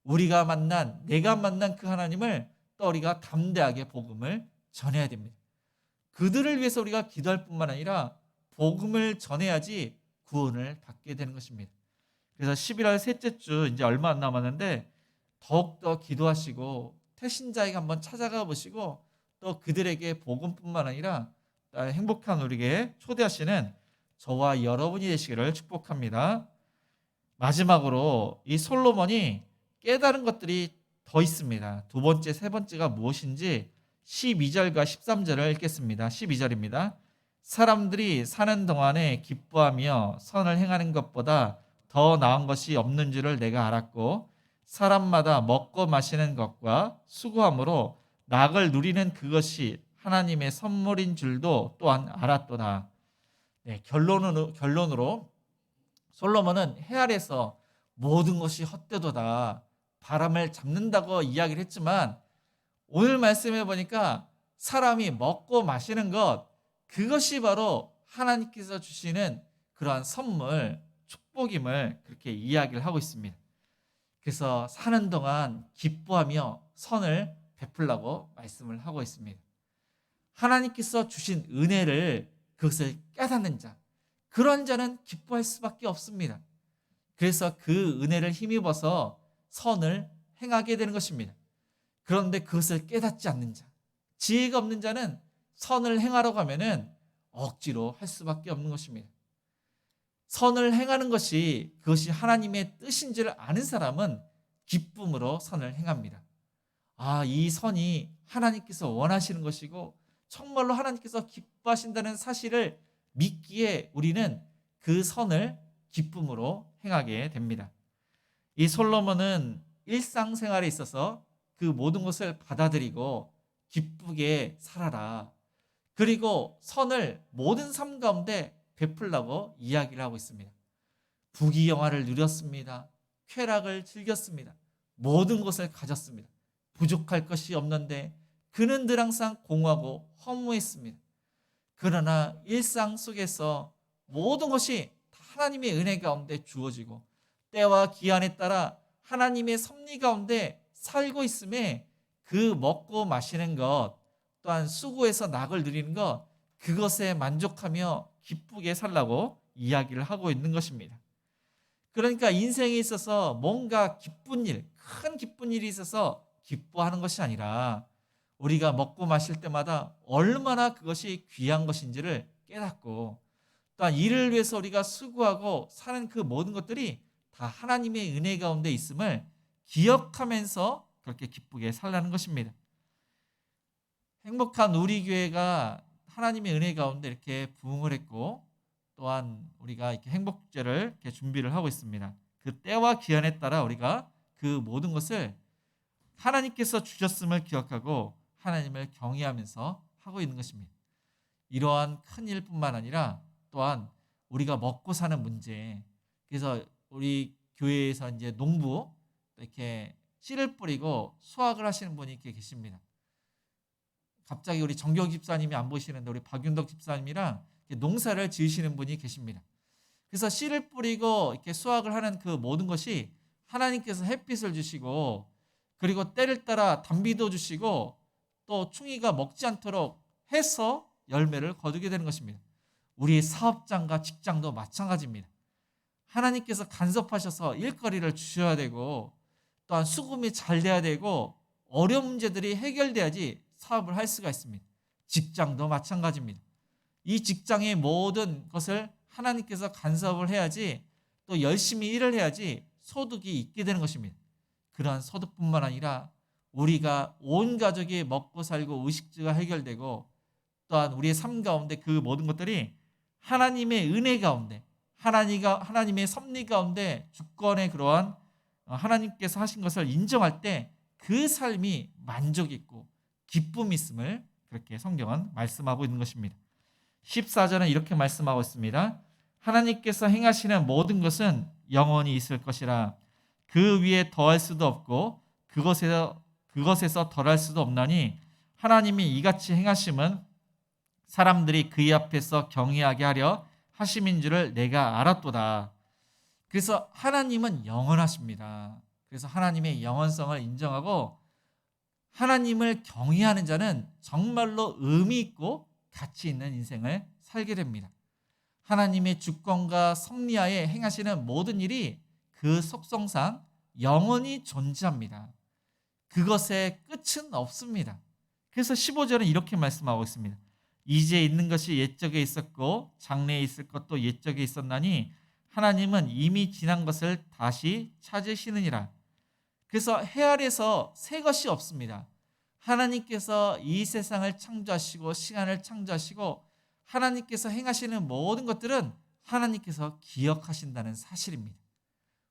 내가 만난 그 하나님을 또 우리가 담대하게 복음을 전해야 됩니다. 그들을 위해서 우리가 기도할 뿐만 아니라 복음을 전해야지 구원을 받게 되는 것입니다. 그래서 11월 셋째 주 이제 얼마 안 남았는데 더욱더 기도하시고 태신자에게 한번 찾아가 보시고 또 그들에게 복음뿐만 아니라 행복한 우리에게 초대하시는 저와 여러분이 되시기를 축복합니다. 마지막으로 이 솔로몬이 깨달은 것들이 더 있습니다. 두 번째, 세 번째가 무엇인지 12절과 13절을 읽겠습니다. 12절입니다. 사람들이 사는 동안에 기뻐하며 선을 행하는 것보다 더 나은 것이 없는 줄을 내가 알았고 사람마다 먹고 마시는 것과 수고함으로 낙을 누리는 그것이 하나님의 선물인 줄도 또한 알았도다. 네, 결론으로 솔로몬은 해 아래서 모든 것이 헛되도다 바람을 잡는다고 이야기를 했지만 오늘 말씀해 보니까 사람이 먹고 마시는 것 그것이 바로 하나님께서 주시는 그러한 선물 축복임을 그렇게 이야기를 하고 있습니다. 그래서 사는 동안 기뻐하며 선을 베풀라고 말씀을 하고 있습니다. 하나님께서 주신 은혜를 그것을 깨닫는 자 그런 자는 기뻐할 수밖에 없습니다. 그래서 그 은혜를 힘입어서 선을 행하게 되는 것입니다. 그런데 그것을 깨닫지 않는 자 지혜가 없는 자는 선을 행하려고 하면은 억지로 할 수밖에 없는 것입니다. 선을 행하는 그것이 하나님의 뜻인 줄 아는 사람은 기쁨으로 선을 행합니다. 이 선이 하나님께서 원하시는 것이고 정말로 하나님께서 기뻐하신다는 사실을 믿기에 우리는 그 선을 기쁨으로 행하게 됩니다. 이 솔로몬은 일상생활에 있어서 그 모든 것을 받아들이고 기쁘게 살아라. 그리고 선을 모든 삶 가운데 베풀라고 이야기를 하고 있습니다. 부귀영화를 누렸습니다. 쾌락을 즐겼습니다. 모든 것을 가졌습니다. 부족할 것이 없는데 그는 늘 항상 공허하고 허무했습니다. 그러나 일상 속에서 모든 것이 하나님의 은혜 가운데 주어지고 때와 기한에 따라 하나님의 섭리 가운데 살고 있음에 그 먹고 마시는 것 또한 수고해서 낙을 누리는 것 그것에 만족하며 기쁘게 살라고 이야기를 하고 있는 것입니다. 그러니까 인생에 있어서 뭔가 기쁜 일, 큰 기쁜 일이 있어서 기뻐하는 것이 아니라 우리가 먹고 마실 때마다 얼마나 그것이 귀한 것인지를 깨닫고, 또한 이를 위해서 우리가 수고하고 사는 그 모든 것들이 다 하나님의 은혜 가운데 있음을 기억하면서 그렇게 기쁘게 살라는 것입니다. 행복한 우리 교회가 하나님의 은혜 가운데 이렇게 부흥을 했고, 또한 우리가 이렇게 행복제를 이렇게 준비를 하고 있습니다. 그 때와 기한에 따라 우리가 그 모든 것을 하나님께서 주셨음을 기억하고 하나님을 경외하면서 하고 있는 것입니다. 이러한 큰 일뿐만 아니라 또한 우리가 먹고 사는 문제, 그래서 우리 교회에서 이제 농부 이렇게 씨를 뿌리고 수확을 하시는 분이 이렇게 계십니다. 갑자기 우리 정경 집사님이 안 보시는데 우리 박윤덕 집사님이랑 농사를 지으시는 분이 계십니다. 그래서 씨를 뿌리고 이렇게 수확을 하는 그 모든 것이 하나님께서 햇빛을 주시고, 그리고 때를 따라 단비도 주시고, 또 충이가 먹지 않도록 해서 열매를 거두게 되는 것입니다. 우리 사업장과 직장도 마찬가지입니다. 하나님께서 간섭하셔서 일거리를 주셔야 되고, 또한 수금이 잘 돼야 되고, 어려운 문제들이 해결돼야지 사업을 할 수가 있습니다. 직장도 마찬가지입니다. 이 직장의 모든 것을 하나님께서 간섭을 해야지, 또 열심히 일을 해야지 소득이 있게 되는 것입니다. 그러한 소득뿐만 아니라 우리가 온 가족이 먹고 살고 의식주가 해결되고, 또한 우리의 삶 가운데 그 모든 것들이 하나님의 은혜 가운데, 하나님의 섭리 가운데 주권의 그러한 하나님께서 하신 것을 인정할 때 그 삶이 만족 있고 기쁨이 있음을 그렇게 성경은 말씀하고 있는 것입니다. 14절은 이렇게 말씀하고 있습니다. 하나님께서 행하시는 모든 것은 영원히 있을 것이라. 그 위에 더할 수도 없고 그것에서 덜할 수도 없나니 하나님이 이같이 행하심은 사람들이 그의 앞에서 경외하게 하려 하심인 줄을 내가 알았도다. 그래서 하나님은 영원하십니다. 그래서 하나님의 영원성을 인정하고 하나님을 경외하는 자는 정말로 의미 있고 가치 있는 인생을 살게 됩니다. 하나님의 주권과 섭리하에 행하시는 모든 일이 그 속성상 영원히 존재합니다. 그것의 끝은 없습니다. 그래서 15절은 이렇게 말씀하고 있습니다. 이제 있는 것이 옛적에 있었고 장래에 있을 것도 옛적에 있었나니 하나님은 이미 지난 것을 다시 찾으시느니라. 그래서 해 아래서 새 것이 없습니다. 하나님께서 이 세상을 창조하시고 시간을 창조하시고 하나님께서 행하시는 모든 것들은 하나님께서 기억하신다는 사실입니다.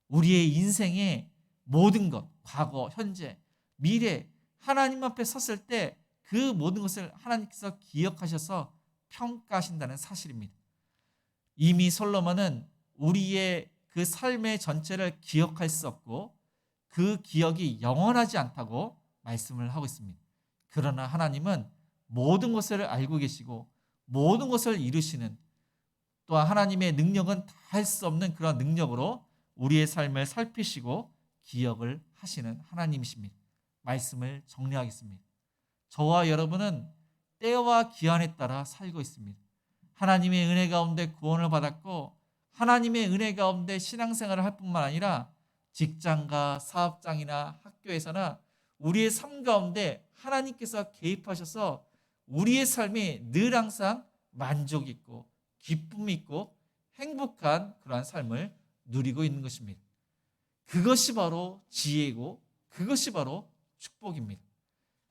우리의 인생의 모든 것, 과거, 현재, 미래, 하나님 앞에 섰을 때 그 모든 것을 하나님께서 기억하셔서 평가하신다는 사실입니다. 이미 솔로몬은 우리의 그 삶의 전체를 기억할 수 없고 그 기억이 영원하지 않다고 말씀을 하고 있습니다. 그러나 하나님은 모든 것을 알고 계시고 모든 것을 이루시는, 또한 하나님의 능력은 다 할 수 없는 그런 능력으로 우리의 삶을 살피시고 기억을 하시는 하나님이십니다. 말씀을 정리하겠습니다. 저와 여러분은 때와 기한에 따라 살고 있습니다. 하나님의 은혜 가운데 구원을 받았고 하나님의 은혜 가운데 신앙생활을 할 뿐만 아니라 직장과 사업장이나 학교에서나 우리의 삶 가운데 하나님께서 개입하셔서 우리의 삶이 늘 항상 만족 있고 기쁨 있고 행복한 그러한 삶을 누리고 있는 것입니다. 그것이 바로 지혜이고 그것이 바로 축복입니다.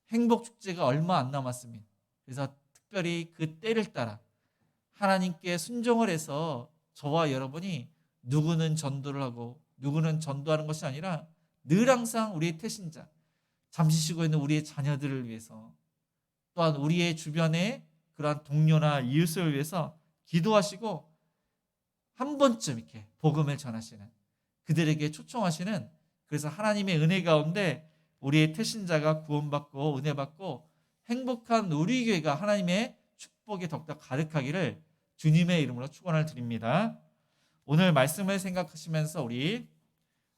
행복축제가 얼마 안 남았습니다. 그래서 특별히 그 때를 따라 하나님께 순종을 해서 저와 여러분이 누구는 전도를 하고 누구는 전도하는 것이 아니라 늘 항상 우리의 태신자, 잠시 쉬고 있는 우리의 자녀들을 위해서, 또한 우리의 주변의 그러한 동료나 이웃을 위해서 기도하시고 한 번쯤 이렇게 복음을 전하시는, 그들에게 초청하시는, 그래서 하나님의 은혜 가운데 우리의 태신자가 구원받고 은혜받고 행복한 우리 교회가 하나님의 축복이 더욱더 가득하기를 주님의 이름으로 축원을 드립니다. 오늘 말씀을 생각하시면서 우리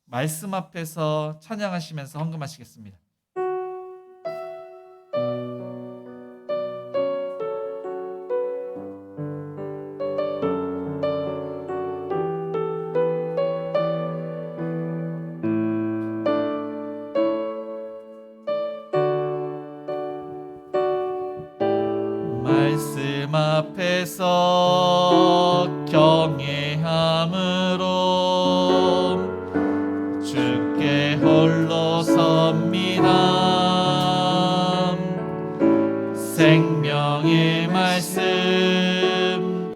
말씀 앞에서 찬양하시면서 헌금하시겠습니다. 앞에서 경외함으로 주께 홀로 섭니다. 생명의 말씀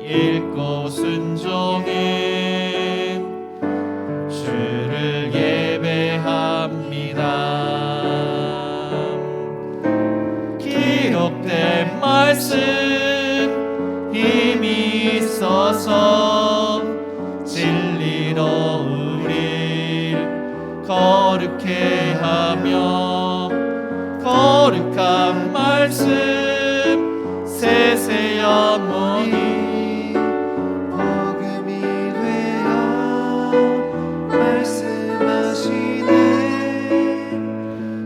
읽고 순종해 주를 예배합니다. 기록된 말씀 힘이 있어서 진리로 우릴 거룩해 하며 거룩한 말씀 세세 영원히 복음이 되어 말씀하시네.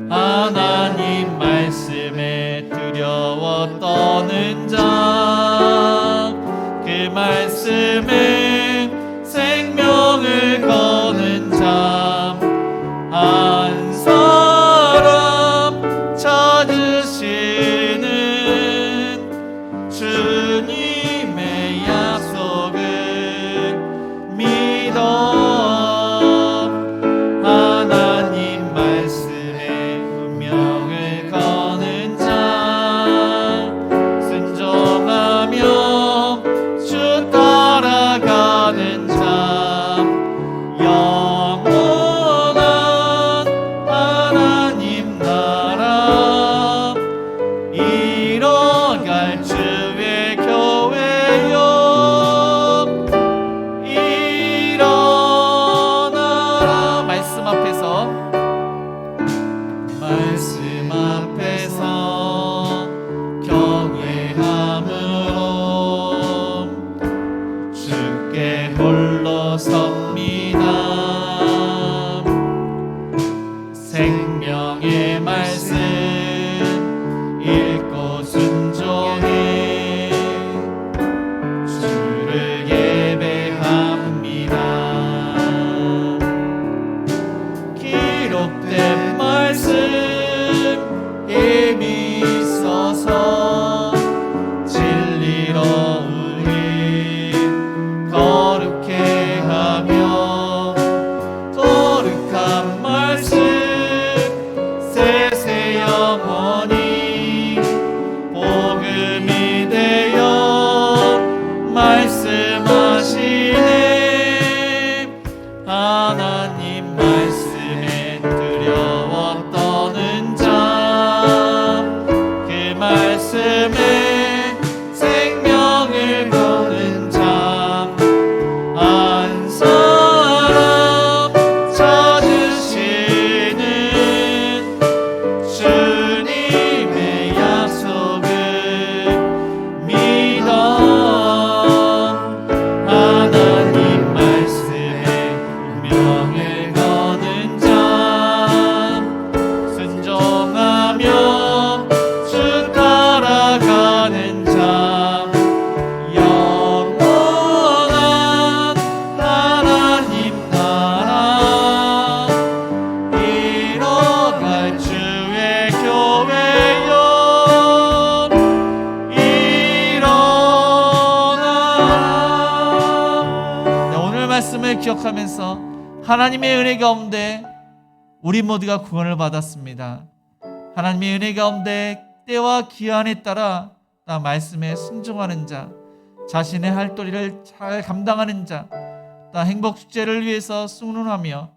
하나님 말씀에 두려워 떠는 자, 그 말씀에 생명을 거는 자, 한 사람 찾으시는 주님의 약속을 믿어. 하나님 말씀에 운명을 거는 자, 순종하며 주 따라가는 자, 영원한 하나님 나라 이뤄갈 주의 교회여 일어나라. 말씀 앞에서 경외함으로 주께 홀로 섭니다. 생명의 말씀 읽고 순종해 주를 예배합니다. 기록된 말씀 힘이 있어서 진리로 우리 거룩해 하며 거룩한 말씀 세세 영원히 복음이 되어 말씀하시네. 하나님 말씀에 두려워 떠는 자, 그 말씀에 생명을 거는 자, 한 사람 찾으시는 주님의 약속을 믿어. 하나님 말씀에 운명을 거는 자, 순종하며 주 따라가는 자, 영원한 하나님 나라 이뤄갈 주의 교회여 일어나라. 네, 오늘 말씀을 기억하면서 하나님의 은혜 가운데 우리 모두가 구원을 받았습니다. 하나님의 은혜 가운데 때와 기한에 따라 말씀에 순종하는 자, 자신의 할 도리를 잘 감당하는 자, 행복 축제를 위해서 순응하며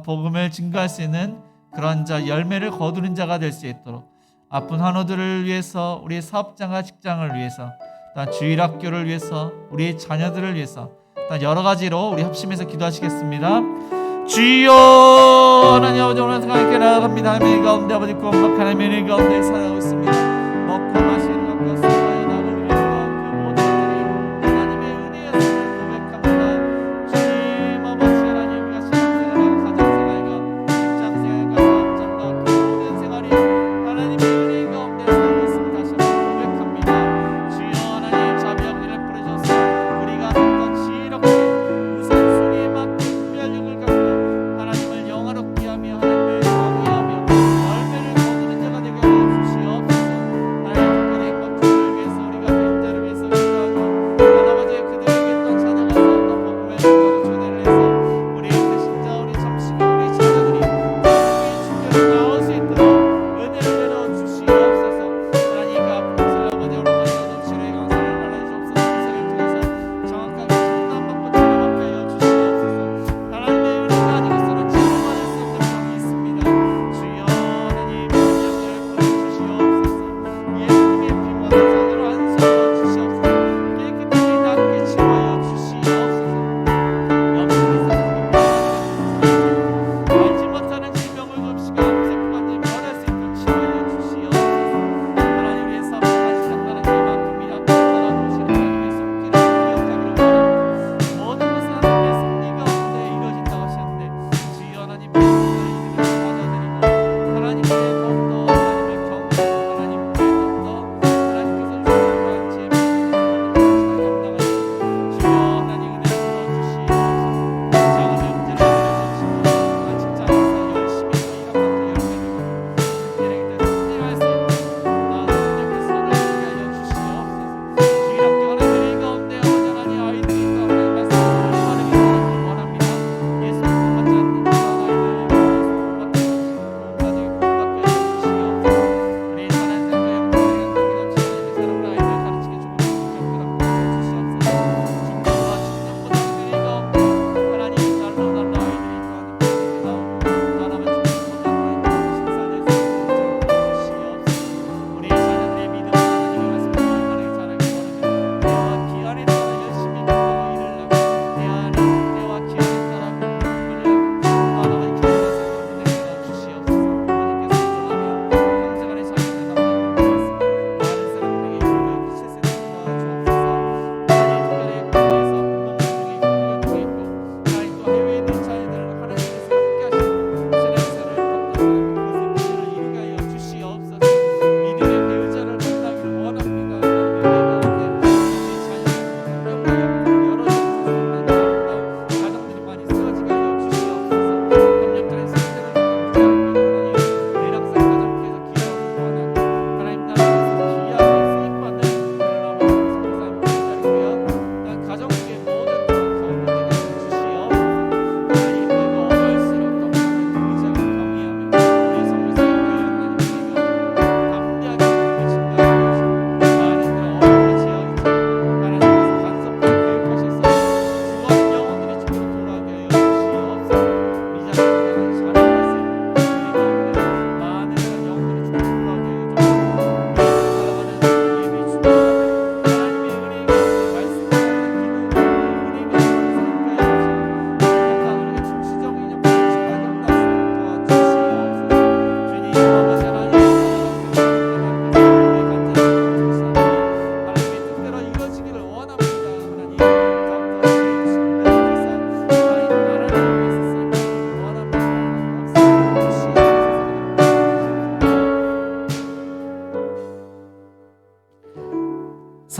복음을 증거할 수 있는 그런 자, 열매를 거두는 자가 될 수 있도록 아픈 환우들을 위해서, 우리의 사업장과 직장을 위해서, 주일학교를 위해서, 우리의 자녀들을 위해서 여러 가지로 우리 합심해서 기도하시겠습니다. 주여 하나님 아버지, 오늘 생각하게 나아갑니다. 하나님의 가운데 아버지 구원받고 하나님의 은혜 가운데 살아가고 있습니다. 먹고 마시는 것과 수고하여 나누는 것과 그 모든 것들이 하나님의 은혜였음을 고백합니다. 주님 아버지 하나님, 우리가 신앙생활과 가정생활과 직장생활과 사업장과 그 모든 생활이 하나님의 은혜 가운데 살고 있음을 다시 한번 고백합니다. 주여 하나님, 자비와 은혜를 풀어주셔서 우리가 더 지혜롭게 우선순위에 맞게 분별력을 갖고 하나님을 영화롭게 하며 하나님을 경외하며 열매를 거두는 자가 되게 하여 주시옵소서.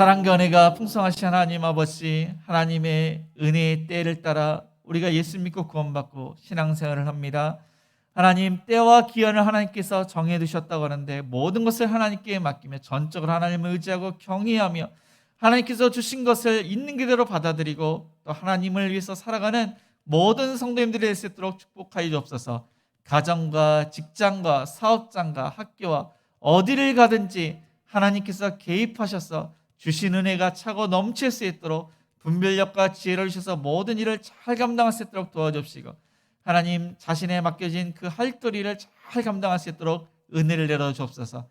사랑과 은혜가 풍성하신 하나님 아버지, 하나님의 은혜의 때를 따라 우리가 예수 믿고 구원받고 신앙생활을 합니다. 하나님, 때와 기한을 하나님께서 정해두셨다고 하는데 모든 것을 하나님께 맡기며 전적으로 하나님을 의지하고 경외하며 하나님께서 주신 것을 있는 그대로 받아들이고 또 하나님을 위해서 살아가는 모든 성도님들이 될 수 있도록 축복하여 주옵소서. 가정과 직장과 사업장과 학교와 어디를 가든지 하나님께서 개입하셔서 주신 은혜가 차고 넘칠 수 있도록 분별력과 지혜를 주셔서 모든 일을 잘 감당할 수 있도록 도와주시고 하나님 자신에 맡겨진 그 할도리를 잘 감당할 수 있도록 은혜를 내려 주옵소서.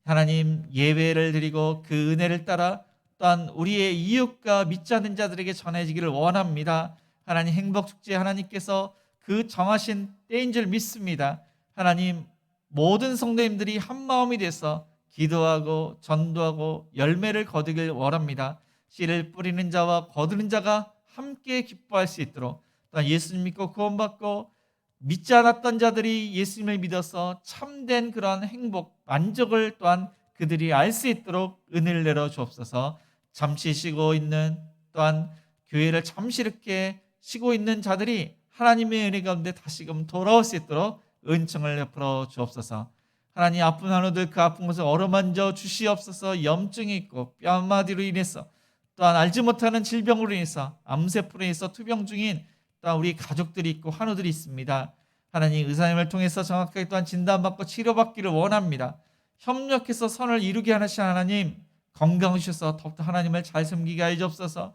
하나님 예배를 드리고 그 은혜를 따라 또한 우리의 이웃과 믿지 않는 자들에게 전해지기를 원합니다. 하나님 행복축제 하나님께서 그 정하신 때인 줄 믿습니다. 하나님 모든 성도님들이 한 마음이 돼서 기도하고 전도하고 열매를 거두길 원합니다. 씨를 뿌리는 자와 거두는 자가 함께 기뻐할 수 있도록 또한 예수님 믿고 구원받고 믿지 않았던 자들이 예수님을 믿어서 참된 그러한 행복, 만족을 또한 그들이 알 수 있도록 은혜를 내려 주옵소서. 잠시 쉬고 있는 또한 교회를 잠시 이렇게 쉬고 있는 자들이 하나님의 은혜 가운데 다시금 돌아올 수 있도록 은총을 베풀어 주옵소서. 하나님 아픈 환우들 그 아픈 곳을 어루만져 주시옵소서. 염증이 있고 뼈 한마디로 인해서 또한 알지 못하는 질병으로 인해서 암세포로 인해서 투병 중인 또한 우리 가족들이 있고 환우들이 있습니다. 하나님 의사님을 통해서 정확하게 또한 진단받고 치료받기를 원합니다. 협력해서 선을 이루게 하시는 하나님 건강 주셔서 더욱더 하나님을 잘 섬기게 하여 주옵소서.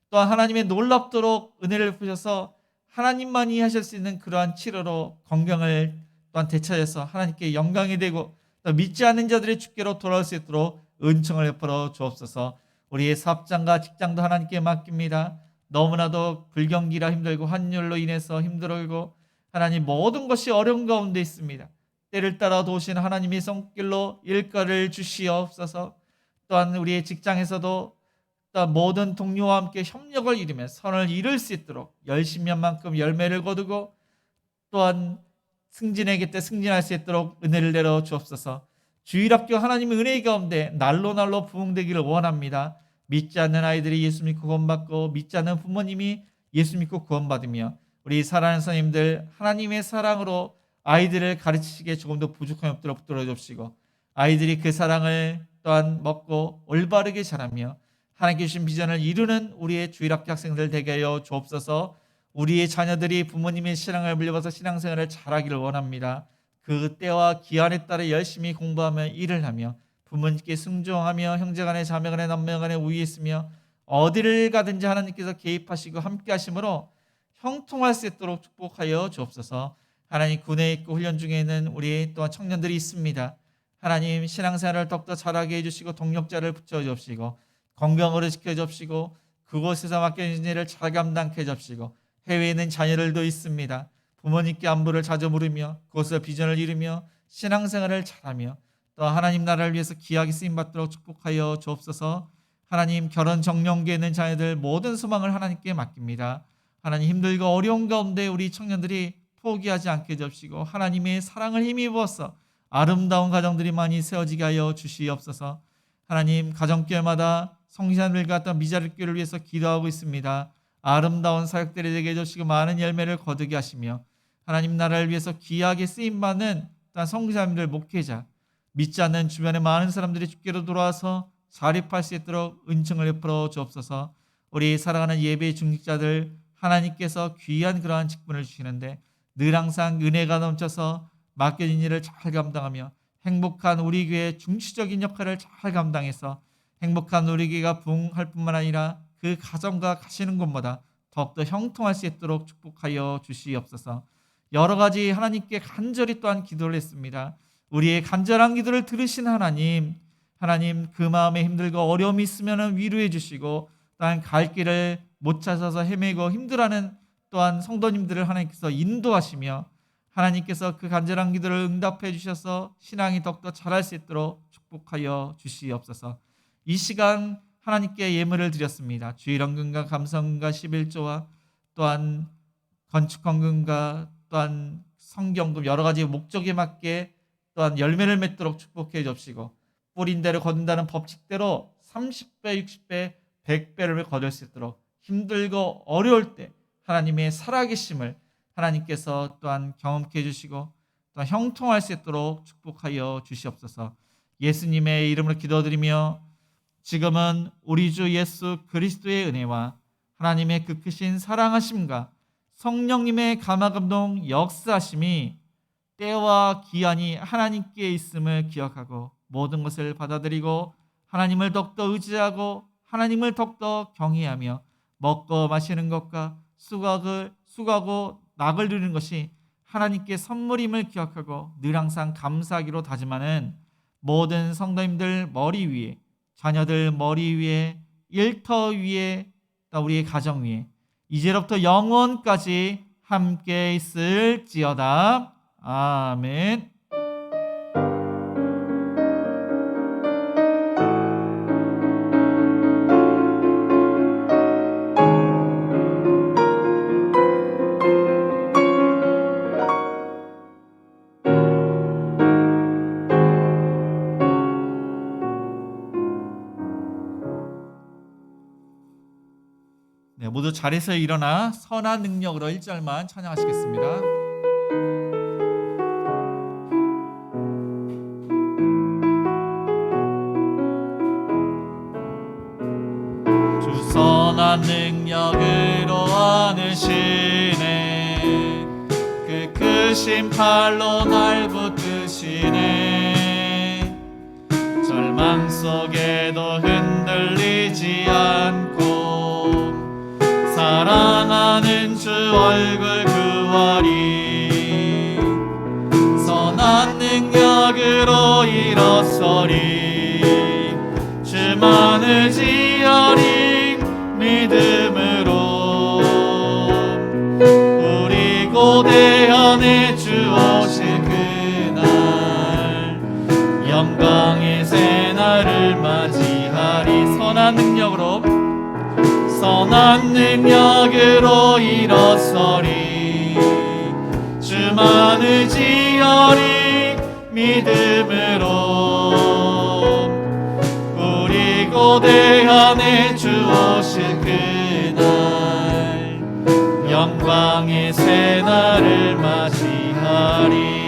또한 하나님의 놀랍도록 은혜를 베푸셔서 하나님만이 하실 수 있는 그러한 치료로 건강을 또한 되찾아서 하나님께 영광이 되고 또 믿지 않는 자들의 주께로 돌아올 수 있도록 은총을 베풀어 주옵소서. 우리의 사업장과 직장도 하나님께 맡깁니다. 너무나도 불경기라 힘들고 환율로 인해서 힘들고 하나님 모든 것이 어려운 가운데 있습니다. 때를 따라 도우신 하나님의 손길로 일거를 주시옵소서. 또한 우리의 직장에서도 또한 모든 동료와 함께 협력을 이루며 선을 이룰 수 있도록 열심히 한 만큼 열매를 거두고 또한 승진의 곁에 승진할 수 있도록 은혜를 내려 주옵소서. 주일학교 하나님의 은혜 가운데 날로 날로 부흥되기를 원합니다. 믿지 않는 아이들이 예수 믿고 구원받고 믿지 않는 부모님이 예수 믿고 구원받으며 우리 사랑하는 선생님들 하나님의 사랑으로 아이들을 가르치시기에 조금 더 부족함이 없도록 붙들어 주옵시고 아이들이 그 사랑을 또한 먹고 올바르게 자라며 하나님께 주신 비전을 이루는 우리의 주일학교 학생들 되게 하여 주옵소서. 우리의 자녀들이 부모님의 신앙을 물려받아서 신앙생활을 잘하기를 원합니다. 그 때와 기한에 따라 열심히 공부하며 일을 하며 부모님께 순종하며 형제간에 자매간에 남매간에 우위에 있으며 어디를 가든지 하나님께서 개입하시고 함께 하심으로 형통할 수 있도록 축복하여 주옵소서. 하나님 군에 있고 훈련 중에 있는 우리 또한 청년들이 있습니다. 하나님 신앙생활을 더욱더 잘하게 해주시고 동력자를 붙여주옵시고 건강으로 지켜주옵시고 그곳에서 맡겨진 일을 잘 감당케 해주옵시고 해외에 있는 자녀들도 있습니다. 부모님께 안부를 자주 물으며 그곳에서 비전을 이루며 신앙생활을 잘하며 또 하나님 나라를 위해서 귀하게 쓰임받도록 축복하여 주옵소서. 하나님 결혼 정령기에 있는 자녀들 모든 소망을 하나님께 맡깁니다. 하나님 힘들고 어려운 가운데 우리 청년들이 포기하지 않게 해주옵시고 하나님의 사랑을 힘입어서 아름다운 가정들이 많이 세워지게 하여 주시옵소서. 하나님 가정교회마다 성신들과 어떤 미자립교를 위해서 기도하고 있습니다. 아름다운 사역들이 되게 해주시고 많은 열매를 거두게 하시며 하나님 나라를 위해서 귀하게 쓰임받는 성신들 목회자 믿지 않는 주변의 많은 사람들이 주께로 돌아와서 자립할 수 있도록 은총을 베풀어 주옵소서. 우리 사랑하는 예배 중직자들 하나님께서 귀한 그러한 직분을 주시는데 늘 항상 은혜가 넘쳐서 맡겨진 일을 잘 감당하며 행복한 우리 교회의 중시적인 역할을 잘 감당해서 행복한 우리 교회가 부흥할 뿐만 아니라 그 가정과 가시는 곳마다 더욱더 형통할 수 있도록 축복하여 주시옵소서. 여러 가지 하나님께 간절히 또한 기도를 했습니다. 우리의 간절한 기도를 들으신 하나님 그 마음에 힘들고 어려움이 있으면 위로해 주시고 또한 갈 길을 못 찾아서 헤매고 힘들어하는 또한 성도님들을 하나님께서 인도하시며 하나님께서 그 간절한 기도를 응답해 주셔서 신앙이 더욱더 자랄 수 있도록 축복하여 주시옵소서. 이 시간 하나님께 예물을 드렸습니다. 주일헌금과 감성금과 11조와 또한 건축헌금과 또한 성경금 여러 가지 목적에 맞게 또한 열매를 맺도록 축복해 주시고 뿌린 대로 거둔다는 법칙대로 30배, 60배, 100배를 거둘 수 있도록 힘들고 어려울 때 하나님의 살아계심을 하나님께서 또한 경험케 해주시고 또한 형통할 수 있도록 축복하여 주시옵소서. 예수님의 이름으로 기도드리며 지금은 우리 주 예수 그리스도의 은혜와 하나님의 그 크신 사랑하심과 성령님의 감화감동 역사하심이 때와 기한이 하나님께 있음을 기억하고 모든 것을 받아들이고 하나님을 더욱더 의지하고 하나님을 더욱더 경외하며 먹고 마시는 것과 수고하고 낙을 누리는 것이 하나님께 선물임을 기억하고 늘 항상 감사하기로 다짐하는 모든 성도님들 머리 위에, 자녀들 머리 위에, 일터 위에, 또 우리의 가정 위에 이제로부터 영원까지 함께 있을지어다. 아멘. 네, 모두 자리에서 일어나 선한 능력으로 1절만 찬양하시겠습니다. 주 선한 능력으로 안으시네 그 크신 팔로 날 붙드시네 절망 속에도 흔들리지 않고 사랑하는 주 얼굴 구하리 선한 능력으로 일어서리 주만 의지하리 믿음으로 우리 고대 안에 주 오실 그날 영광의 새날을 맞이하리 선한 능력으로 일어서리 주만 의지하리 믿음으로 우리 고대 안에 주 오실 그날 영광의 새날을 맞이하리